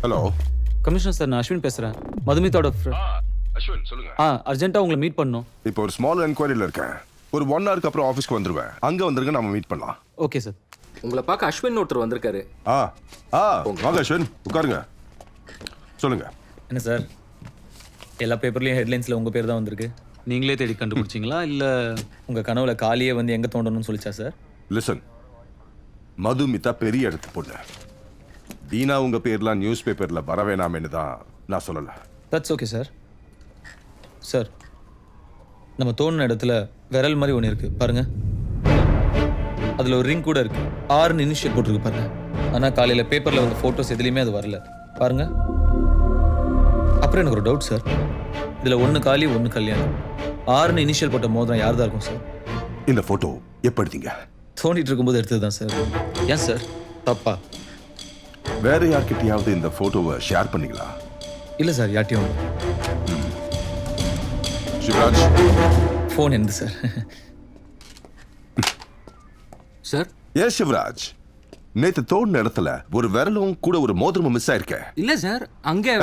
ஹலோ கமிஷனர் சார், நான் அஸ்வின் பேசுறேன். மதுமிதாவோட அஸ்வின் சொல்லுங்க. அர்ஜென்ட்டா உங்களை மீட் பண்ணணும். இப்போ ஒரு ஸ்மால் என்கொயரியில் இருக்கேன். ஒரு 1 ஹவருக்கு அப்புறம் ஆஃபீஸ்க்கு வந்துருவேன். அங்கே வந்துருங்க, நம்ம மீட் பண்ணலாம். Okay sir. உங்களை பார்க்க அஸ்வின் ஒருத்தர் வந்திருக்காரு. வாங்க அஸ்வின், உட்காருங்க. சொல்லுங்க. என்ன சார், எல்லா பேப்பர்லயும் ஹெட்லைன்ஸ்ல உங்க பேர் தான் வந்திருக்கு. நீங்களே தேடி கண்டுபிடிச்சிங்களா இல்ல உங்க கனவுல காலியே வந்து எங்க தோண்டணும்னு சொல்லிச்சா சார்? லிசன், மதுமிதா பெரிய இடத்து பொண்ணு. வீணா உங்க பேர்லாம் நியூஸ் பேப்பர்ல வர வேணாமேன்னு தான் நான் சொல்லல. That's okay sir. சார், நம்ம தோணுன இடத்துல விரல் மாதிரி ஒன்று இருக்கு பாருங்க. அதுல ஒரு ரிங் கூட இருக்கு. 6 இனிஷியல் போட்டிருக்கு பாருங்க. ஆனா காலையில பேப்பர்ல வந்த போட்டோஸ் எதுலையுமே அது வரல பாருங்க. அப்புறம் எனக்கு ஒரு டவுட் சார். இதுல 1 காலி 1 கல்யாணம். 6 இனிஷியல் போட்ட மோதிரம் யார் தான் இருக்கும் சார்? இந்த போட்டோ எப்ப எடுத்தீங்க? தோண்டிட்டு இருக்கும்போது எடுத்ததுதான் சார். ஏன் சார் தப்பா? வேற யார்கிட்டயாவது இந்த போட்டோவை ஷேர் பண்ணீங்களா? இல்ல சார், யார்ட்டையும். சிவராஜ், ஃபோன் எந்த சார்? சார் ஏன் சிவராஜ், நேத்து தோண்டின இடத்துல ஒரு விரலும் கூட ஒரு மோதிரமும் மிஸ் ஆயிருக்க. இல்ல சார், அங்கே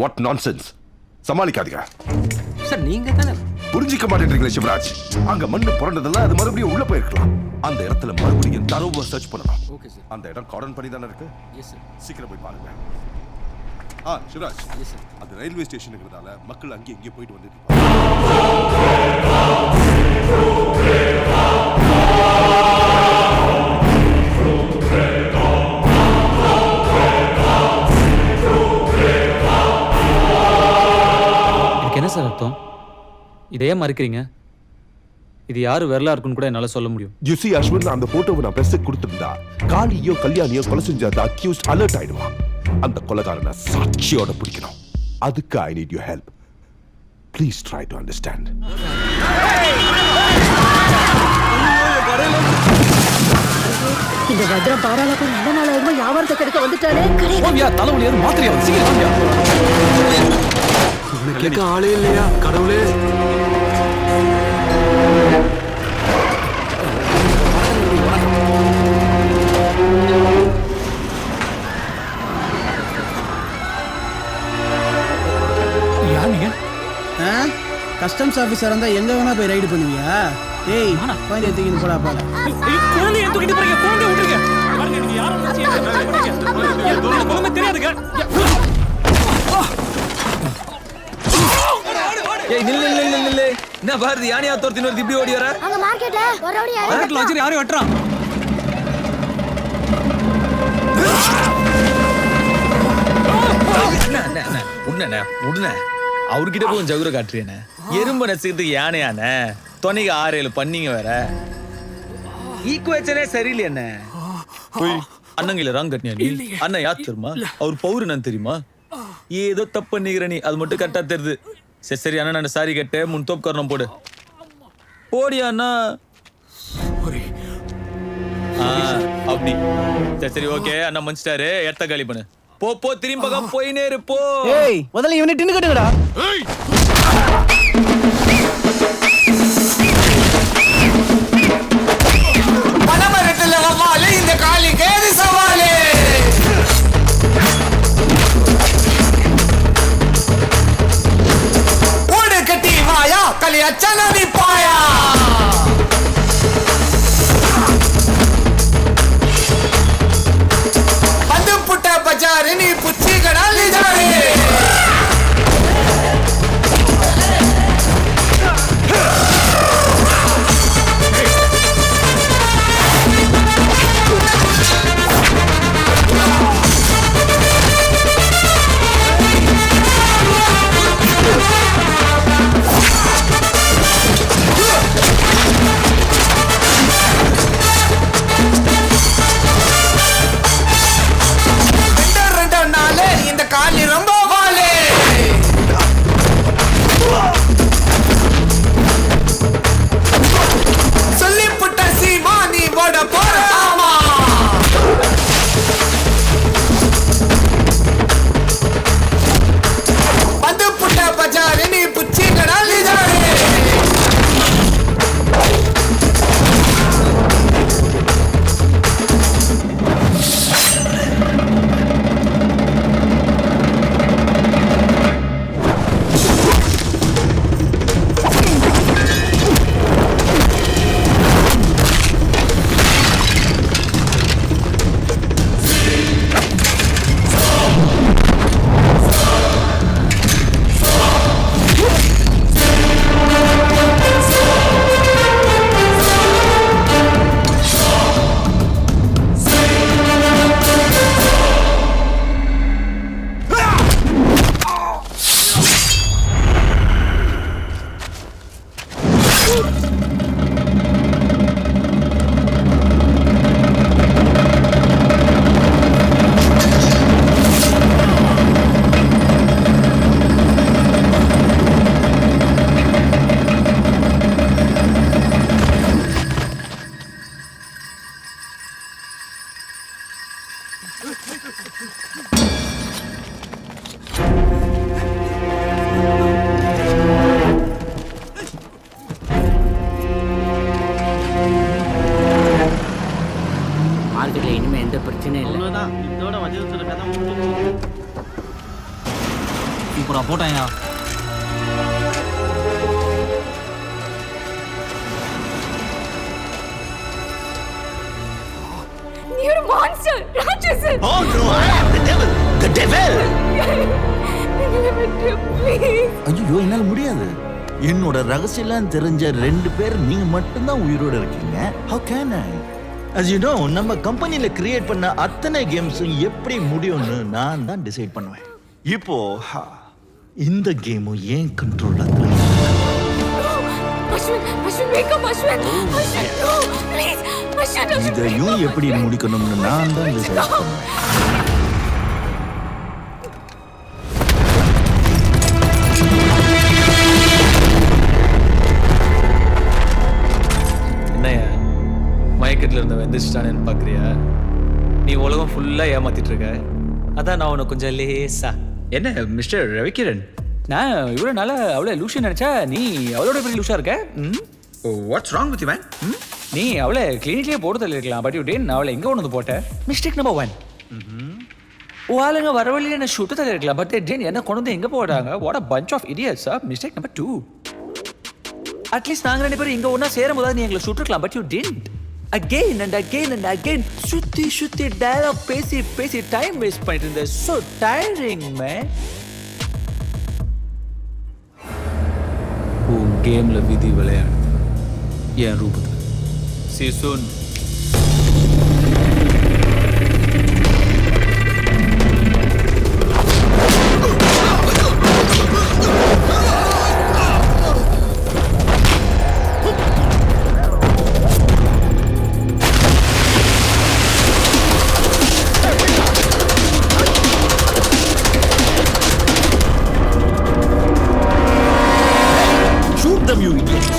வாட் நான்சென்ஸ். சமாளிக்காதீங்க சார். நீங்க தானே புரிஞ்சிக்க மாட்டேன்றீங்களே சிவராஜ். அங்க மண்ணு புரண்டதெல்லாம் அது மறுபடியும் உள்ள போயிருக்கலாம். அந்த இடத்துல மறுபடியும் தரவா சர்ச் பண்ணலாம். Okay sir. அந்த இடம் கார்டன் பண்ணி தானே இருக்கு. Yes sir. சீக்கிரம் போய் பாருங்க. Sivaraj, yes sir. அது ரயில்வே ஸ்டேஷனுங்கிறதால மக்கள் அங்கே இங்கே போயிட்டு வந்துட்டு என்ன சார் அர்த்தம்? இதையே மறுக்கிறீங்க? இது யாரு விரலா இருக்குன்னு கூட என்னால சொல்ல முடியும். You see அஸ்வின், அந்த போட்டோவை நான் பிரஸ்க்கு கொடுத்திருந்தா காளியோ கல்யாணியோ கொலை செஞ்ச அந்த அக்யூஸ்ட் அலர்ட் ஆயிடுவான். அந்த கொலைகாரனை சாட்சியோட பிடிக்கணும். அதுக்கு I need your help. Please try to understand. இந்த பத்ரம் பாராளுக்கு நல்ல நாளாக வியாபாரத்தை கெடுக்க வந்துட்டானே. ஓவியா, தலைவலி ஏது மாத்திரையா? சீக்கிரம் வாங்க. கேட்க ஆளே இல்லையா கடவுளே? யார் நீங்க? கஸ்டம்ஸ் ஆபீசர் இருந்தா எங்க வேணா போய் ரைடு பண்ணுவியா? ஏய், குழந்தைய தூக்கிட்டு போடா போல. குழந்தைய தூக்கிட்டு போறீங்க, குழந்தைய விட்டுருங்க. பாருங்க, நீங்க யாரும் குழந்தை தெரியாதுங்க. ஏய் நில்லு நில்லு நில்லு. என்ன பாரதி, யானையா தோர்த்தின்னு வருது, இப்படி ஓடி வர? அங்க மார்க்கெட்ல ஒரு ஓடி மார்க்கெட்ல வச்சு யாரையும் வெட்டுறான். உடனே அவர்கிட்ட போய் ஜகுர காட்டுறேன். எறும்பு நசுக்கிறதுக்கு யானையான தொன்னைக்கு 6-7 பண்ணிங்க வேற. ஈக்குவேஷனே சரியில்லை. என்ன அண்ணங்கில ராங் கட்டினியா நீ? அண்ணன் யார் தெரியுமா? அவர் பௌர்ணன் தெரியுமா? ஏதோ தப்பு பண்ணிக்கிற நீ, அது மட்டும் கரெக்டா தெரியுது. சரி சரி அண்ணா, நான் சாரி கட்டு, முன் தோப்பு காரணம் போடு. போடியா அண்ணா. அப்படி சரி சரி ஓகே அண்ணா மன்னிச்சிட்டாரு. இடத்த காலி பண்ணு. போ போ, திரும்பி பக்கம் போயினே இருப்போ. ஏய், முதல்ல இவனை டின்னு கட்டுங்கடா. பணமரத்துல வவாலே இந்த காலி கேது சவாலே. ஓடு கட்டி வாயா கலி அச்சன நிப்பாயா. வந்து புட்ட பஜாரு நீ புச்சி கடாலி ஜாரே. ரெண்டு நாளே இந்த காலி ரொம்ப வாலே. பையன். You're a monster, Ratsasan. Oh no, I am the devil. The devil. Please. ஐயோ என்னால முடியாது. என்னோட ரகசியம் தெரிஞ்ச 2 பேர் நீங்க மட்டும்தான் உயிரோட இருக்கீங்க. How can I? As you know, நம்ம கம்பெனில கிரியேட் பண்ண அத்தனை கேம்ஸும் எப்படி முடியும்னு நான் தான் டிசைட் பண்ணுவேன். இப்போ இந்த கேமும் ஏன் கண்ட்ரோல்ல இருக்கு. Ashwin, wake up, Ashwin. Ashwin, no, please. Ashwin. இதையும் எப்படி முடிக்கணும்னு நான் தான் டிசைட் பண்ணுவேன். என்னையா மயக்கத்தில் இருந்த வெந்திச்சிட்டானேன்னு பார்க்குறியா? நீ உலகம் ஃபுல்லாக ஏமாத்திட்டு இருக்க. அதான் நான் உனக்கு கொஞ்சம் லேசா. என்ன மிஸ்டர் ரவிகிரண், நான் இவ்வளோ நாளாக அவ்வளோ லூஷன் நினச்சா நீ அவ்வளோட பெரிய லூஷாக இருக்க. What's wrong with you man? நீ அவளை கிளினிக்லேயே போட்டு தள்ளிருக்கலாம். பட் யூ டேன் அவளை எங்கே கொண்டு வந்து போட்ட? Mistake number 1. ஆளுங்க வரவழியில் என்ன சுட்டு தள்ளிருக்கலாம். பட் டேன் என்ன கொண்டு வந்து எங்கே போடுறாங்க? What a punch of idiots. Mistake number 2. At least நாங்கள் 2 பேரும் இங்கே ஒன்றா சேரும் போது நீ எங்களை சுட்டுருக்கலாம். But you didn't. Again and again and again சுத்தி டயலாக் பேசி டைம் வேஸ்ட் பண்ணிட்டு இருந்தேன். So tiring man. உன் கேம்ல விதி விளையாடு என் ரூபத்தில். See you soon. You idiots.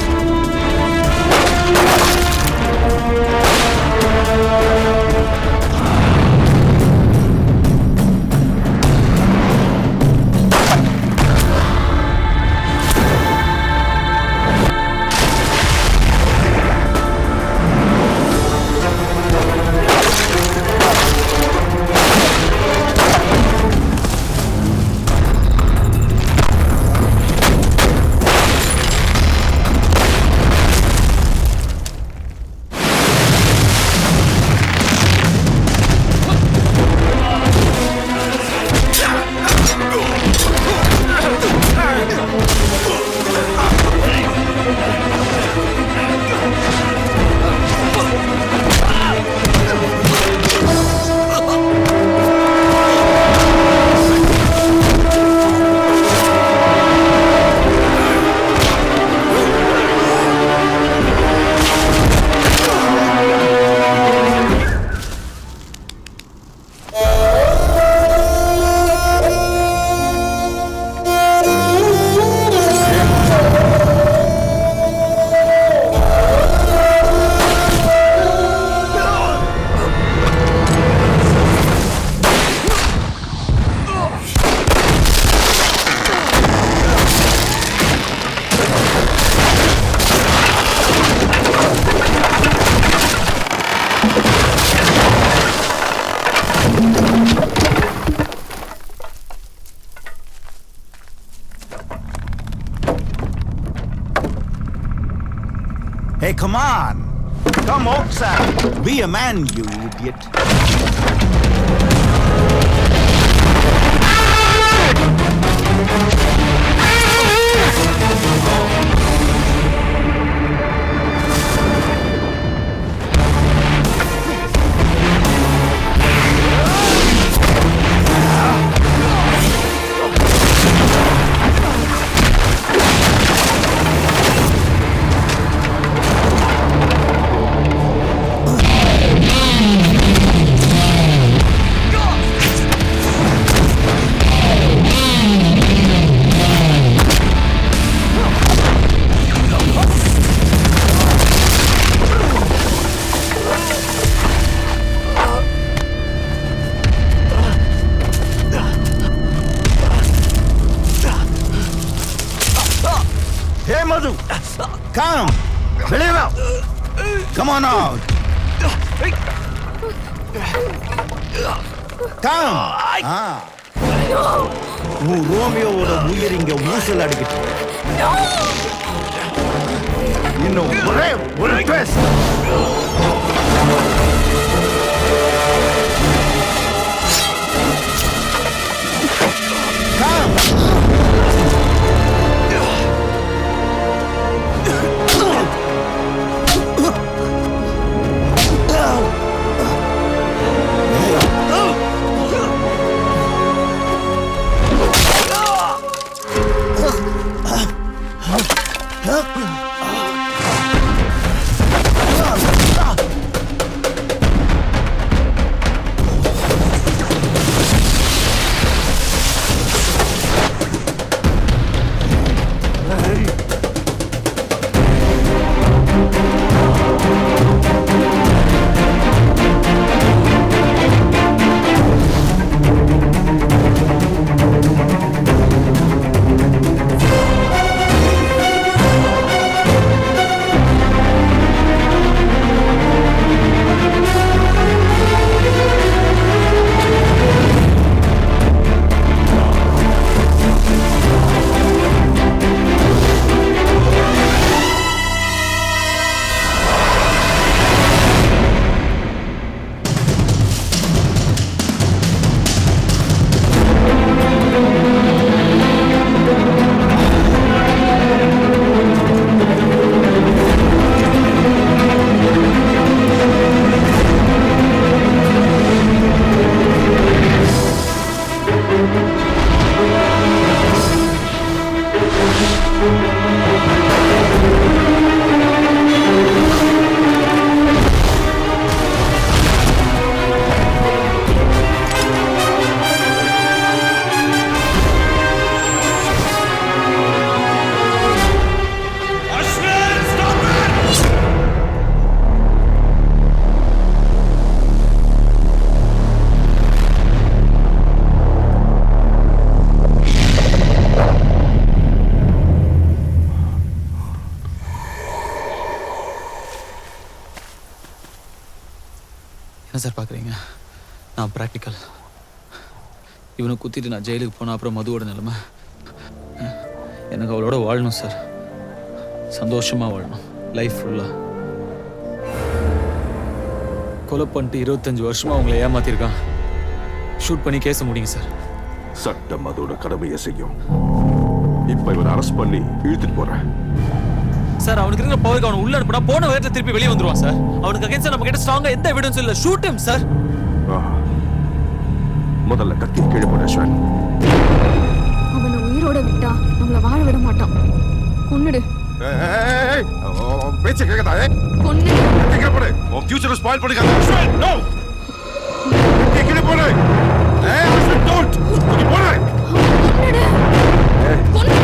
Hey, come on! Come outside! Be a man, you idiot! Hey, Madhu! Come! Believe out! Come on out! Come! உன் ரோமியோவோட உயிர் இங்க ஊசல் அடிக்கிட்டு இன்னும் ஒரே ஒரு ட்விஸ்ட். என்ன சார் பார்க்குறீங்க? நான் ப்ராக்டிக்கல். இவனை குத்திட்டு நான் ஜெயிலுக்கு போனால் அப்புறம் மதுவோட நிலைமை. எனக்கு அவளோட வாழணும் சார், சந்தோஷமாக வாழணும் லைஃப் ஃபுல்லாக. கொலை பண்ணிட்டு 25 வருஷமாக அவங்கள ஏமாத்திருக்கான். ஷூட் பண்ணி கேஸ முடியுங்க சார். சட்டம் அதோட கடமையை செய்யும். இப்ப இவனை அரெஸ்ட் பண்ணி இழுத்துட்டு போறேன் சார். அவனுக்கு இருக்கிற பவருக்கு அவனை உள்ள அனுப்புனா போன வேகத்துல திருப்பி வெளியே வந்துருவான் சார். அவனுக்கு அகைன்ஸ்டா நம்ம கிட்ட ஸ்ட்ராங்கா எந்த எவிடன்ஸும் இல்ல. Shoot him sir. முதல்ல கத்தி கீழே போடு அஸ்வன். அவனை உயிரோட விட்டா நம்மள வாழ விட மாட்டான். கொன்னுடு. பேச்ச கேட்காதா? கொன்னுடு. கத்தி கீழே போடு. உன் ஃபியூச்சரை ஸ்பாயில் பண்ணிக்காத அஸ்வன். நோ. கத்தி கீழே போடு. அஸ்வன் டோன்ட். கத்தி போடு. கொன்னுடு. கொன்னு